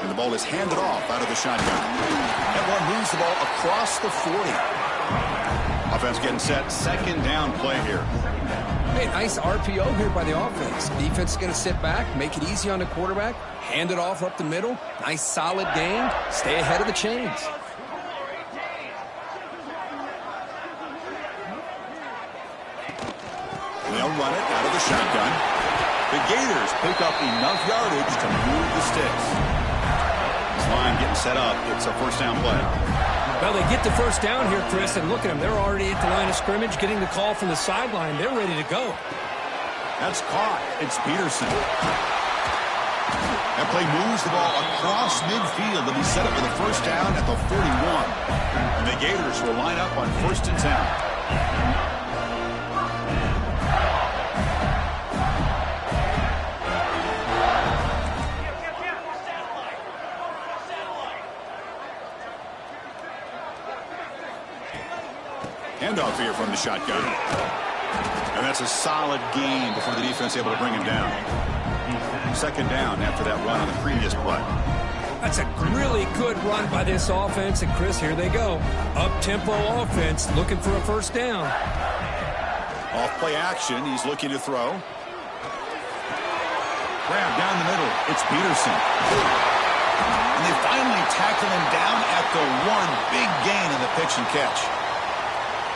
And the ball is handed off out of the shotgun. That one moves the ball across the 40. Offense getting set. Second down play here. Hey, nice RPO here by the offense. Defense is going to sit back, make it easy on the quarterback, hand it off up the middle. Nice solid gain. Stay ahead of the chains. They'll run it out of the shotgun. The Gators pick up enough yardage to move the sticks. Line getting set up. It's a first down play. Well, they get the first down here, Chris, and look at them. They're already at the line of scrimmage, getting the call from the sideline. They're ready to go. That's caught. It's Peterson. That play moves the ball across midfield to be set up for the first down at the 41. And the Gators will line up on 1st and 10. Handoff here from the shotgun. And that's a solid gain before the defense able to bring him down. Second down after that run on the previous play. That's a really good run by this offense. And, Chris, here they go. Up-tempo offense looking for a first down. Off-play action. He's looking to throw. Grab down the middle. It's Peterson. And they finally tackle him down at the 1. Big gain in the pitch and catch.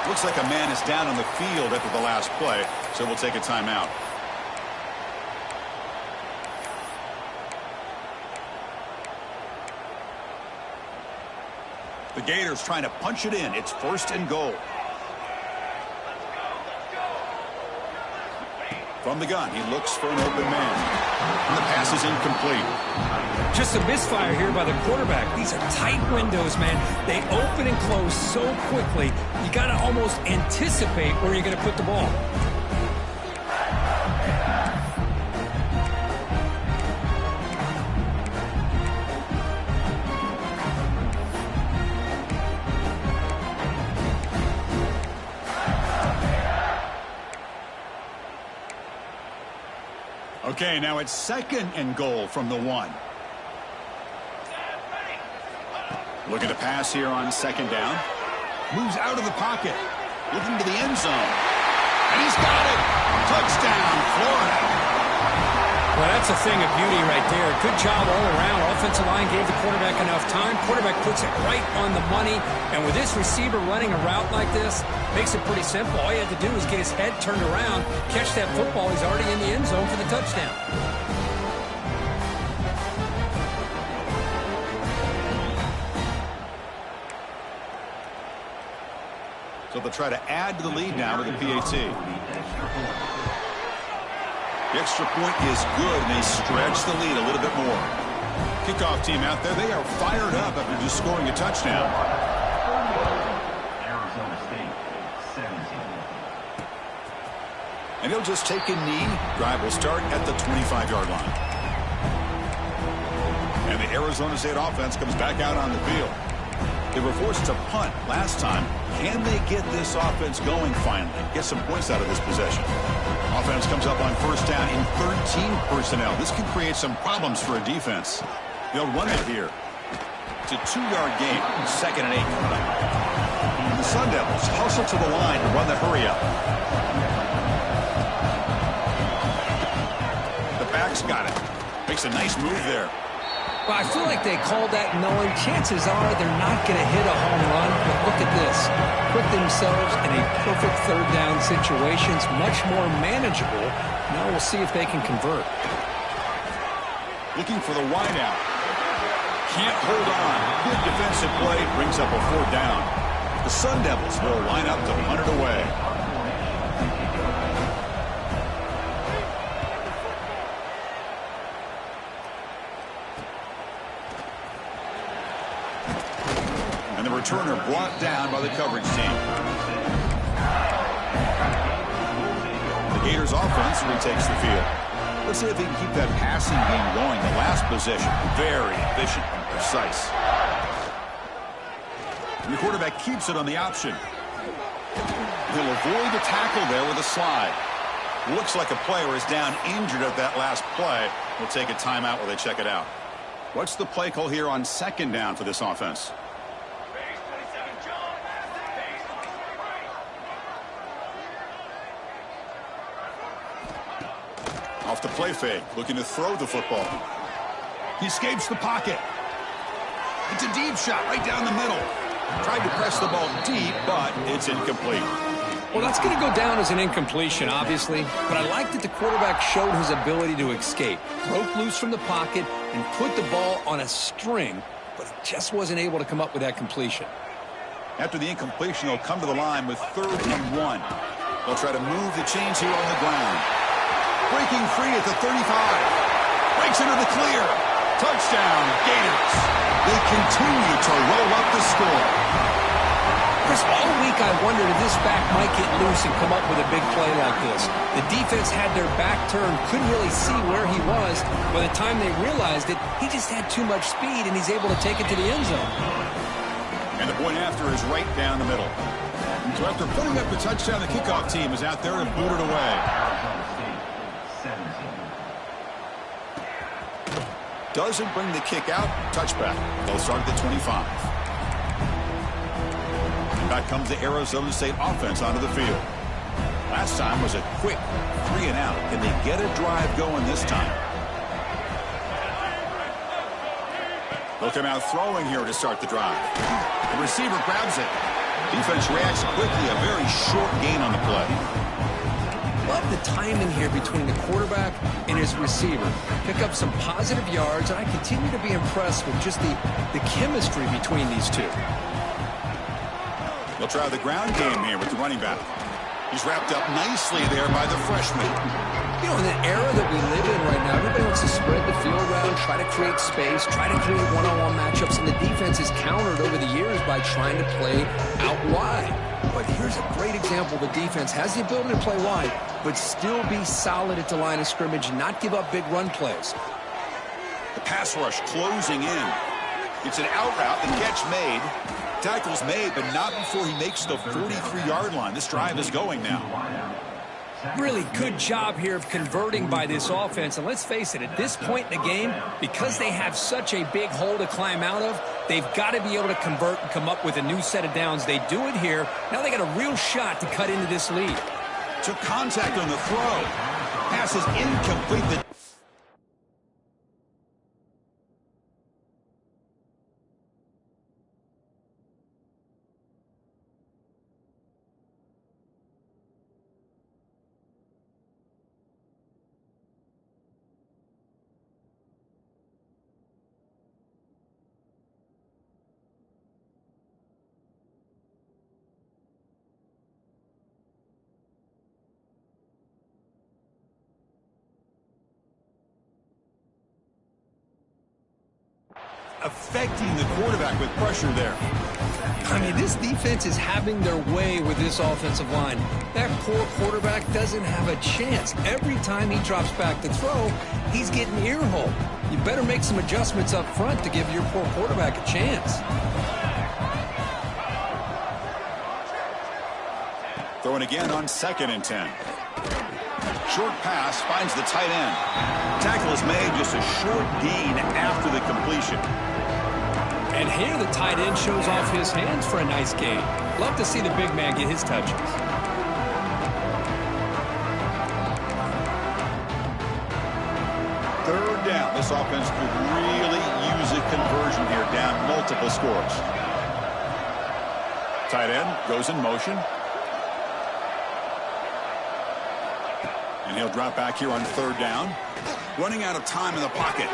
Looks like a man is down on the field after the last play, so we'll take a timeout. The Gators trying to punch it in. It's 1st and goal. From the gun, he looks for an open man. And the pass is incomplete. Just a misfire here by the quarterback. These are tight windows, man. They open and close so quickly. You got to almost anticipate where you're going to put the ball. Okay, now it's 2nd and goal from the 1. Looking to pass here on 2nd down. Moves out of the pocket. Looking to the end zone. And he's got it. Touchdown, Florida. Well, that's a thing of beauty right there. Good job all around. Offensive line gave the quarterback enough time. Quarterback puts it right on the money. And with this receiver running a route like this, makes it pretty simple. All you have to do is get his head turned around, catch that football. He's already in the end zone for the touchdown. So they'll try to add to the lead now with the PAT. The extra point is good, and they stretch the lead a little bit more. Kickoff team out there, they are fired up after just scoring a touchdown. Arizona State, 17. And he'll just take a knee. Drive will start at the 25-yard line. And the Arizona State offense comes back out on the field. They were forced to punt last time. Can they get this offense going finally? Get some points out of this possession. Offense comes up on 1st down in 13 personnel. This can create some problems for a defense. They'll run it here. It's a 2-yard gain. 2nd and 8 coming up. The Sun Devils hustle to the line to run the hurry up. The back's got it. Makes a nice move there. Well, I feel like they called that knowing chances are they're not going to hit a home run. But look at this. Put themselves in a perfect third down situation. It's much more manageable. Now we'll see if they can convert. Looking for the wideout. Can't hold on. Good defensive play. Brings up a 4th down. The Sun Devils will line up to punt it away. And the returner brought down by the coverage team. The Gators offense retakes the field. Let's see if he can keep that passing game going. The last possession, very efficient and precise. And the quarterback keeps it on the option. He'll avoid the tackle there with a slide. Looks like a player is down injured at that last play. We'll take a timeout while they check it out. What's the play call here on 2nd down for this offense? Off the play fake, looking to throw the football. He escapes the pocket. It's a deep shot right down the middle. Tried to press the ball deep, but it's incomplete. Well, that's going to go down as an incompletion, obviously. But I like that the quarterback showed his ability to escape. Broke loose from the pocket and put the ball on a string, but he just wasn't able to come up with that completion. After the incompletion, they'll come to the line with 3rd and 1. They'll try to move the chains here on the ground. Breaking free at the 35. Breaks into the clear. Touchdown, Gators. They continue to roll up the score. Chris, all week I wondered if this back might get loose and come up with a big play like this. The defense had their back turned, couldn't really see where he was. By the time they realized it, he just had too much speed, and he's able to take it to the end zone. And the point after is right down the middle. So after putting up the touchdown, the kickoff team is out there and booted away. Doesn't bring the kick out. Touchback. They'll start at the 25. And back comes the Arizona State offense onto the field. Last time was a quick 3 and out. Can they get a drive going this time? They'll come out throwing here to start the drive. The receiver grabs it. Defense reacts quickly. A very short gain on the play. Love the timing here between the quarterback and his receiver. Pick up some positive yards, and I continue to be impressed with just the chemistry between these two. They'll try the ground game here with the running back. He's wrapped up nicely there by the freshman. You know, in the era that we live in right now, everybody wants to spread the field around, try to create space, try to create one-on-one matchups, and the defense is countered over the years by trying to play out wide. But here's a great example. The defense has the ability to play wide, but still be solid at the line of scrimmage and not give up big run plays. The pass rush closing in. It's an out route. The catch made. Tackle's made, but not before he makes the 43-yard line. This drive is going now. Really good job here of converting by this offense. And let's face it, at this point in the game, because they have such a big hole to climb out of, they've got to be able to convert and come up with a new set of downs. They do it here. Now they got a real shot to cut into this lead. Took contact on the throw. Pass is incomplete. Affecting the quarterback with pressure there. I mean, this defense is having their way with this offensive line. That poor quarterback doesn't have a chance. Every time he drops back to throw, he's getting earhole. You better make some adjustments up front to give your poor quarterback a chance. Throwing again on 2nd and 10. Short pass finds the tight end. Tackle is made, just a short gain after the completion. And here the tight end shows off his hands for a nice gain. Love to see the big man get his touches. Third down. This offense could really use a conversion here, down multiple scores. Tight end goes in motion. And he'll drop back here on third down. Running out of time in the pocket.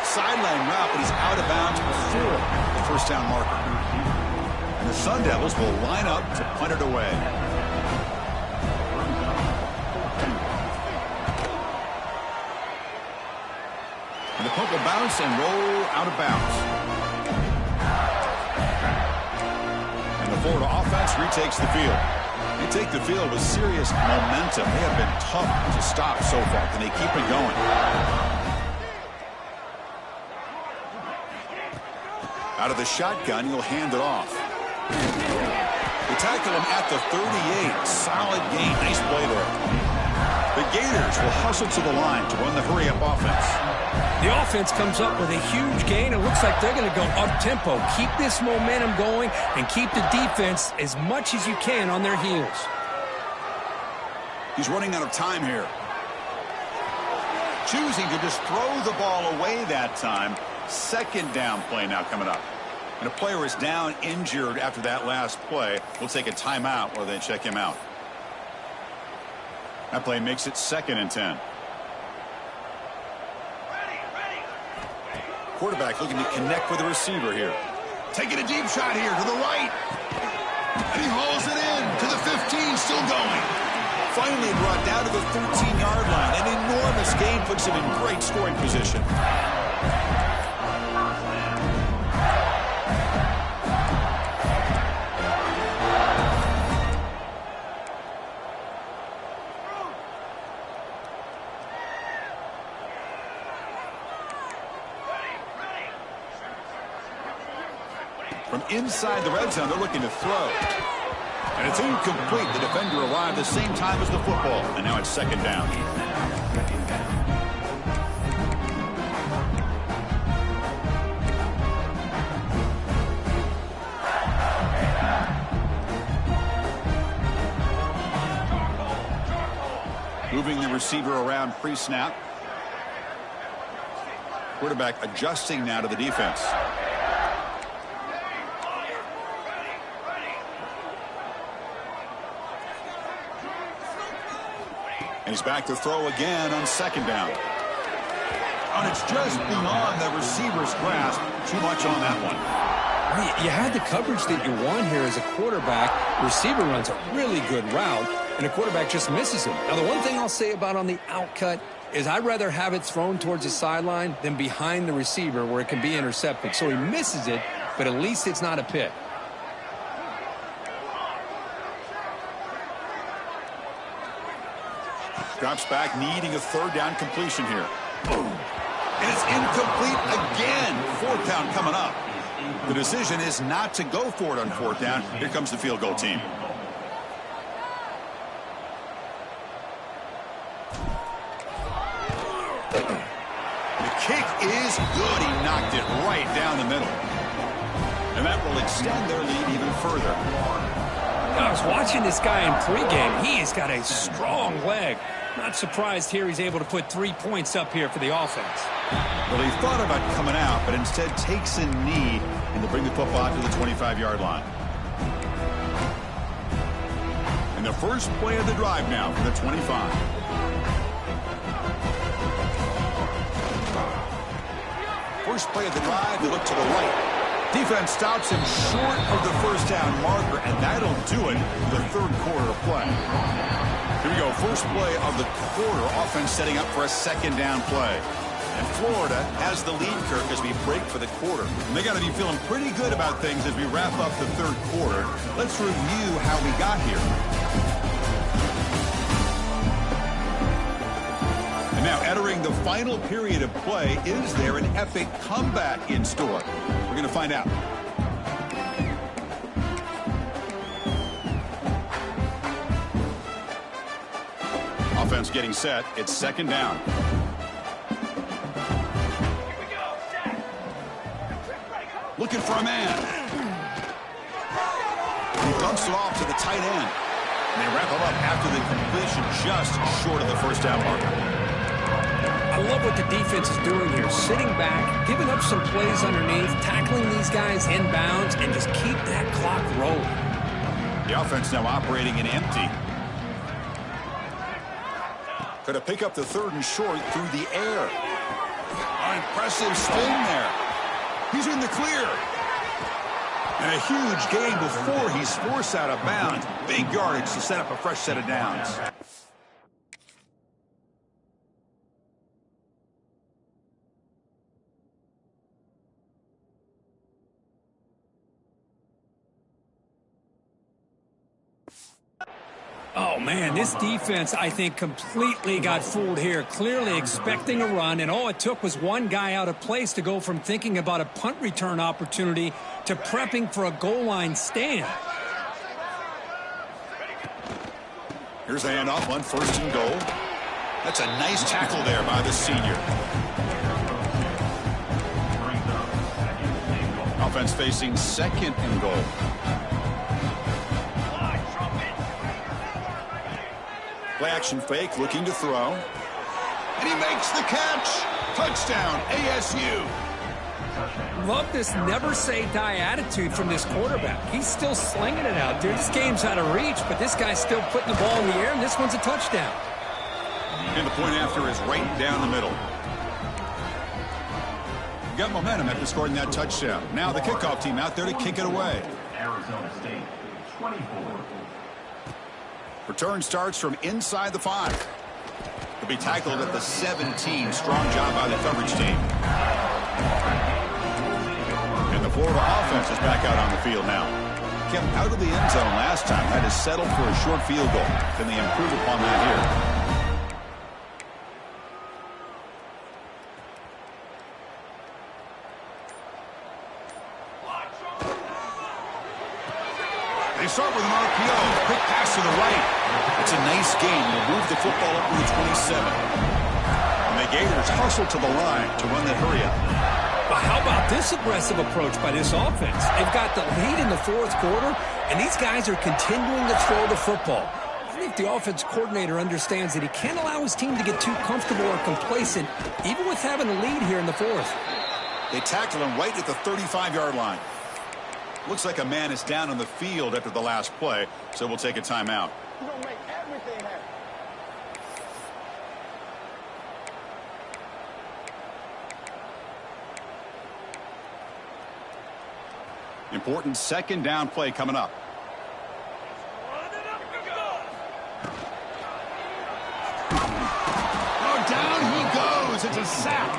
Sideline route, but he's out of bounds before the first down marker. And the Sun Devils will line up to punt it away. And the punt will bounce and roll out of bounds. And the Florida offense retakes the field. They take the field with serious momentum. They have been tough to stop so far. Can they keep it going? Out of the shotgun, he'll hand it off. They tackle him at the 38. Solid gain. Nice play there. The Gators will hustle to the line to run the hurry-up offense. The offense comes up with a huge gain. It looks like they're going to go up-tempo. Keep this momentum going and keep the defense as much as you can on their heels. He's running out of time here. Choosing to just throw the ball away that time. Second down play now coming up. And a player is down injured after that last play. We'll take a timeout or they check him out. That play makes it 2nd and 10. Quarterback looking to connect with the receiver here. Taking a deep shot here to the right. And he hauls it in to the 15, still going. Finally brought down to the 13-yard line. An enormous gain puts him in great scoring position. From inside the red zone, they're looking to throw. And it's incomplete. The defender arrived the same time as the football. And now it's 2nd down. Moving the receiver around pre-snap. Quarterback adjusting now to the defense. And he's back to throw again on 2nd down. And it's just beyond the receiver's grasp. Too much on that one. You had the coverage that you want here as a quarterback. Receiver runs a really good route, and the quarterback just misses him. Now, the one thing I'll say about on the outcut is I'd rather have it thrown towards the sideline than behind the receiver where it can be intercepted. So he misses it, but at least it's not a pick. Drops back, needing a 3rd down completion here. Boom. And it's incomplete again. 4th down coming up. The decision is not to go for it on 4th down. Here comes the field goal team. The kick is good. He knocked it right down the middle. And that will extend their lead even further. I was watching this guy in pregame. He's got a strong leg. Not surprised here he's able to put 3 points up here for the offense. Well, he thought about coming out, but instead takes a knee and to bring the football out to the 25-yard line. And the first play of the drive now for the 25. First play of the drive, they look to the right. Defense stops him short of the first down marker, and that'll do it for the 3rd quarter of play. Here we go, first play of the quarter. Offense setting up for a 2nd down play. And Florida has the lead, Kirk, as we break for the quarter. And they got to be feeling pretty good about things as we wrap up the 3rd quarter. Let's review how we got here. And now entering the final period of play, is there an epic comeback in store? We're going to find out. Offense getting set. It's 2nd down. Looking for a man. He bumps it off to the tight end. And they wrap him up after the completion just short of the first down marker. I love what the defense is doing here. Sitting back, giving up some plays underneath, tackling these guys inbounds, and just keep that clock rolling. The offense now operating in empty. Could have picked up the 3rd and short through the air. Impressive spin there. He's in the clear. And a huge gain before he's forced out of bounds. Big yardage to set up a fresh set of downs. Oh, man, this defense, I think, completely got fooled here. Clearly expecting a run, and all it took was one guy out of place to go from thinking about a punt return opportunity to prepping for a goal line stand. Here's a handoff on 1st and goal. That's a nice tackle there by the senior. Offense facing 2nd and goal. Play action fake, looking to throw. And he makes the catch. Touchdown, ASU. Love this never-say-die attitude from this quarterback. He's still slinging it out there. This game's out of reach, but this guy's still putting the ball in the air, and this one's a touchdown. And the point after is right down the middle. Got momentum after scoring that touchdown. Now the kickoff team out there to kick it away. Arizona State, 24. Return starts from inside the 5. He'll be tackled at the 17. Strong job by the coverage team. And the Florida offense is back out on the field now. Kept out of the end zone last time. Had to settle for a short field goal. Can they improve upon that here? They start with an RPO. Quick pass to the right. It's a nice gain. They'll move the football up to the 27. And the Gators hustle to the line to run that hurry up. But how about this aggressive approach by this offense? They've got the lead in the 4th quarter, and these guys are continuing to throw the football. I think the offense coordinator understands that he can't allow his team to get too comfortable or complacent, even with having a lead here in the 4th. They tackle him right at the 35-yard line. Looks like a man is down on the field after the last play, so we'll take a timeout. Important 2nd down play coming up. Oh, down he goes. It's a sack.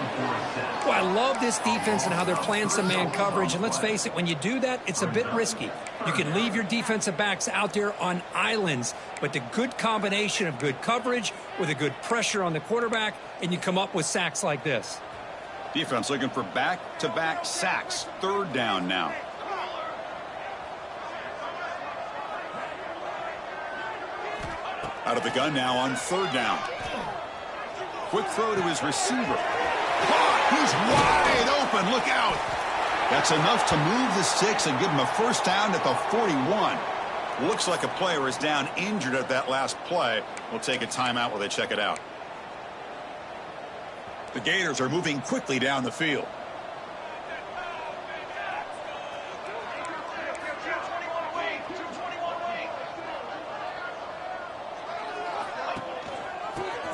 Well, I love this defense and how they're playing some man coverage. And let's face it, when you do that, it's a bit risky. You can leave your defensive backs out there on islands, but the good combination of good coverage with a good pressure on the quarterback, and you come up with sacks like this. Defense looking for back-to-back sacks. 3rd down now. Out of the gun now on 3rd down. Quick throw to his receiver. He's wide open. Look out. That's enough to move the sticks and give him a 1st down at the 41. Looks like a player is down injured at that last play. We'll take a timeout while they check it out. The Gators are moving quickly down the field.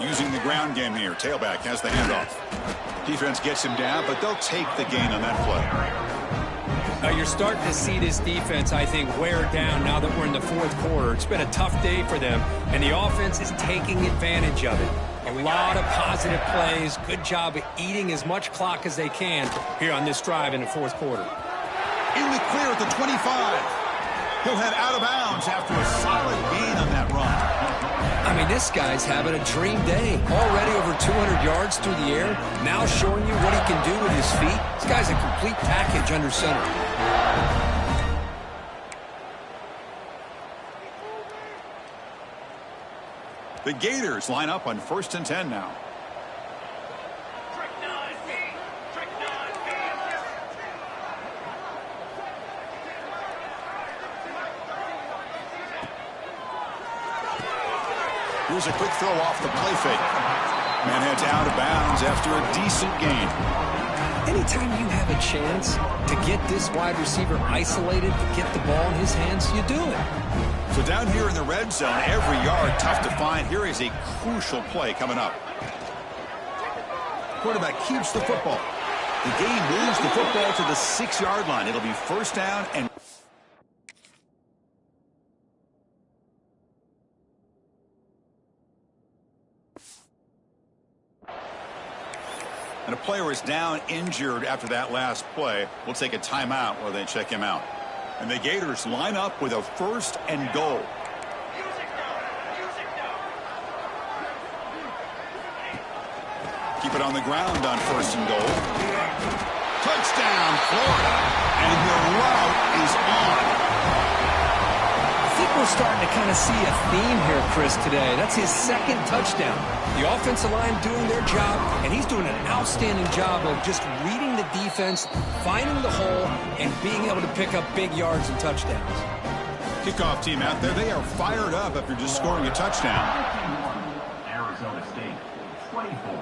Using the ground game here. Tailback has the handoff. Defense gets him down, but they'll take the gain on that play. Now you're starting to see this defense, I think, wear down now that we're in the 4th quarter. It's been a tough day for them, and the offense is taking advantage of it. A lot of positive plays. Good job of eating as much clock as they can here on this drive in the 4th quarter. In the clear at the 25. He'll head out of bounds after a solid gain on that run. I mean, this guy's having a dream day. Already over 200 yards through the air. Now showing you what he can do with his feet. This guy's a complete package under center. The Gators line up on 1st and 10 now. Here's a quick throw off the play fake. Man heads out of bounds after a decent gain. Anytime you have a chance to get this wide receiver isolated, to get the ball in his hands, you do it. So down here in the red zone, every yard tough to find. Here is a crucial play coming up. Quarterback keeps the football. The game moves the football to the 6-yard line. It'll be first down and... And a player is down injured after that last play. We'll take a timeout while they check him out. And the Gators line up with a 1st and goal. Keep it on the ground on 1st and goal. Touchdown, Florida. And the route is on. I think we're starting to kind of see a theme here, Chris, today. That's his 2nd touchdown. The offensive line doing their job, and he's doing an outstanding job of just reading the defense, finding the hole, and being able to pick up big yards and touchdowns. Kickoff team out there, they are fired up after just scoring a touchdown. Arizona State, 24.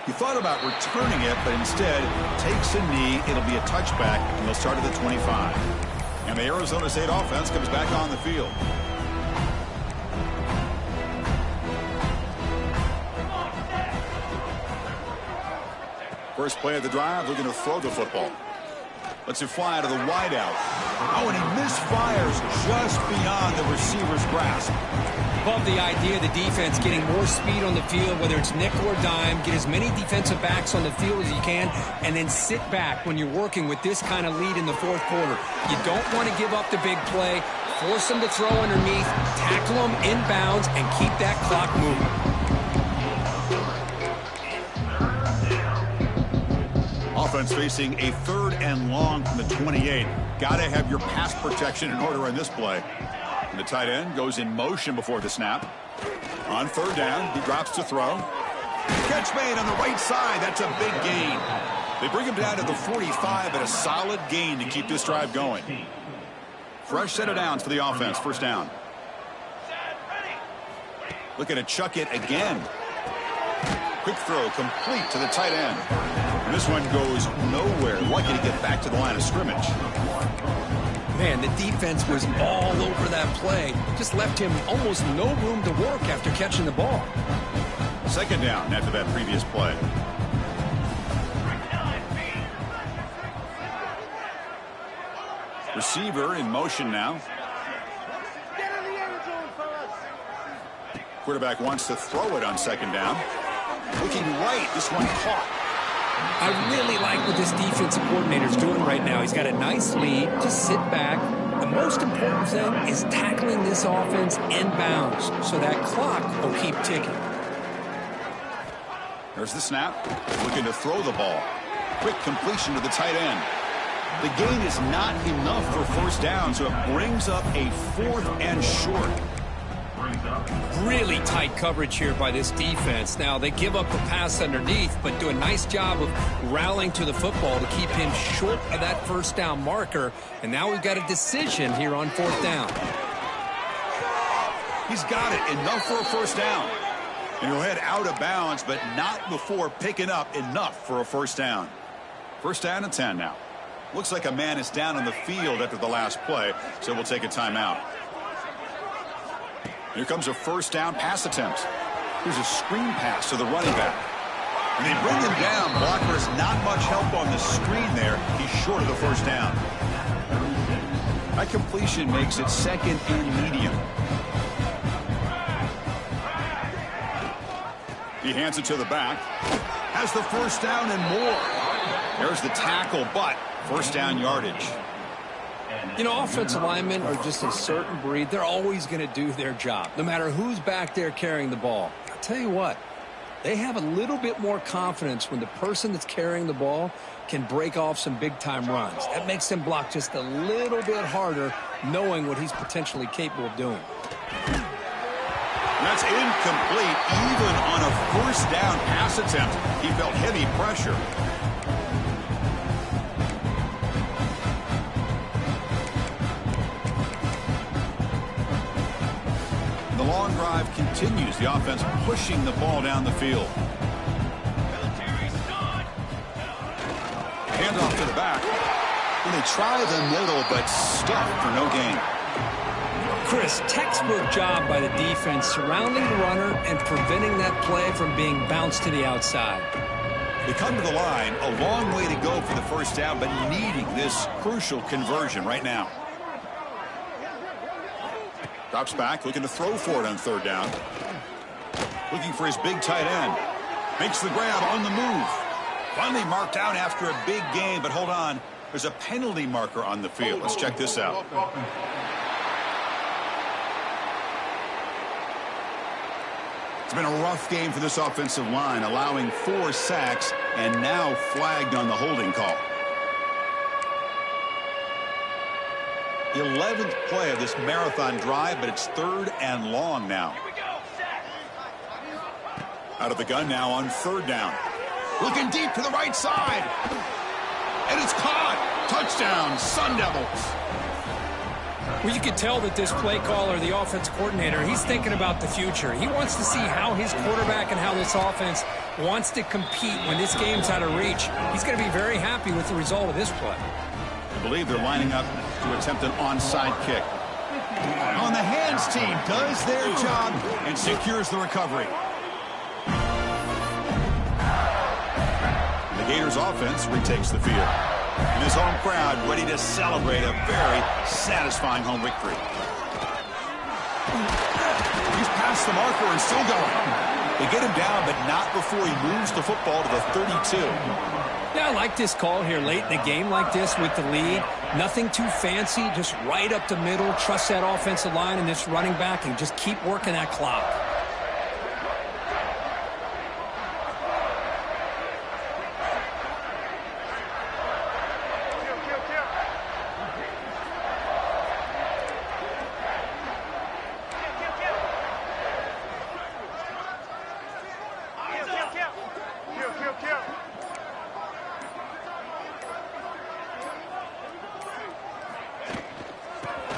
He thought about returning it, but instead takes a knee. It'll be a touchback, and they'll start at the 25. And the Arizona State offense comes back on the field. First play of the drive, looking to throw the football. Lets it fly to the wideout. Oh, and he misfires just beyond the receiver's grasp. Love the idea of the defense getting more speed on the field, whether it's nickel or dime, get as many defensive backs on the field as you can, and then sit back when you're working with this kind of lead in the 4th quarter. You don't want to give up the big play, force them to throw underneath, tackle them inbounds, and keep that clock moving. Offense facing a 3rd and long from the 28. Got to have your pass protection in order on this play. And the tight end goes in motion before the snap. On 3rd down, he drops to throw. Catch made on the right side. That's a big gain. They bring him down to the 45 at a solid gain to keep this drive going. Fresh set of downs for the offense. 1st down. Looking to chuck it again. Quick throw complete to the tight end. And this one goes nowhere. Lucky to get back to the line of scrimmage. Man, the defense was all over that play. Just left him almost no room to work after catching the ball. 2nd down after that previous play. Receiver in motion now. Quarterback wants to throw it on 2nd down. Looking right, this one caught. I really like what this defensive coordinator's doing right now. He's got a nice lead. Just sit back. The most important thing is tackling this offense inbounds so that clock will keep ticking. There's the snap. Looking to throw the ball. Quick completion to the tight end. The gain is not enough for 1st down, so it brings up a 4th and short. Really tight coverage here by this defense. Now, they give up the pass underneath, but do a nice job of rallying to the football to keep him short of that 1st down marker. And now we've got a decision here on 4th down. He's got it. Enough for a 1st down. And he'll head out of bounds, but not before picking up enough for a 1st down. 1st down and 10 now. Looks like a man is down on the field after the last play, so we'll take a timeout. Here comes a 1st down pass attempt. Here's a screen pass to the running back. And they bring him down. Blockers not much help on the screen there. He's short of the 1st down. That completion makes it 2nd and medium. He hands it to the back. Has the 1st down and more. There's the tackle, but 1st down yardage. You know, offensive linemen are just a certain breed. They're always going to do their job, no matter who's back there carrying the ball. I'll tell you what, they have a little bit more confidence when the person that's carrying the ball can break off some big-time runs. That makes them block just a little bit harder, knowing what he's potentially capable of doing. That's incomplete, even on a 1st down pass attempt. He felt heavy pressure. The long drive continues. The offense pushing the ball down the field. Handoff to the back. And they try the middle, but stuffed for no gain. Chris, textbook job by the defense surrounding the runner and preventing that play from being bounced to the outside. They come to the line, a long way to go for the first down, but needing this crucial conversion right now. Drops back, looking to throw for it on third down. Looking for his big tight end. Makes the grab on the move. Finally marked out after a big gain, but hold on. There's a penalty marker on the field. Let's check this out. It's been a rough game for this offensive line, allowing 4 sacks and now flagged on the holding call. 11th play of this marathon drive, but it's 3rd and long now. Out of the gun now on 3rd down. Looking deep to the right side. And it's caught. Touchdown, Sun Devils. Well, you could tell that this play caller, the offense coordinator, he's thinking about the future. He wants to see how his quarterback and how this offense wants to compete when this game's out of reach. He's going to be very happy with the result of this play. I believe they're lining up to attempt an onside kick. On the hands team does their job and secures the recovery. The Gators offense retakes the field. And his home crowd ready to celebrate a very satisfying home victory. He's past the marker and still going. They get him down, but not before he moves the football to the 32. Yeah, I like this call here late in the game like this with the lead. Nothing too fancy, just right up the middle. Trust that offensive line and this running back and just keep working that clock.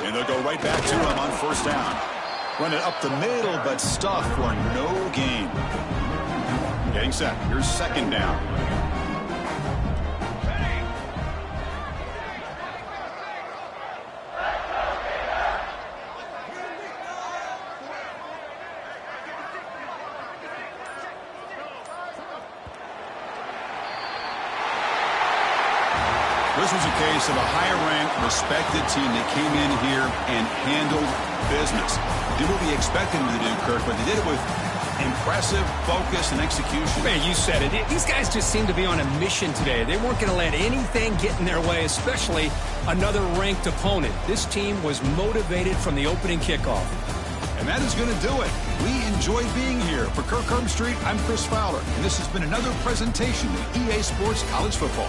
And they'll go right back to him on 1st down. Run it up the middle, but stuffed for no gain. Getting set. Here's 2nd down. This was a case of a higher-ranked, respected team that came in here and handled business. Did what we expected them to do, Kirk, but they did it with impressive focus and execution. Man, you said it. These guys just seem to be on a mission today. They weren't going to let anything get in their way, especially another ranked opponent. This team was motivated from the opening kickoff. And that is going to do it. We enjoyed being here. For Kirk Herbstreit, I'm Chris Fowler, and this has been another presentation of EA Sports College Football.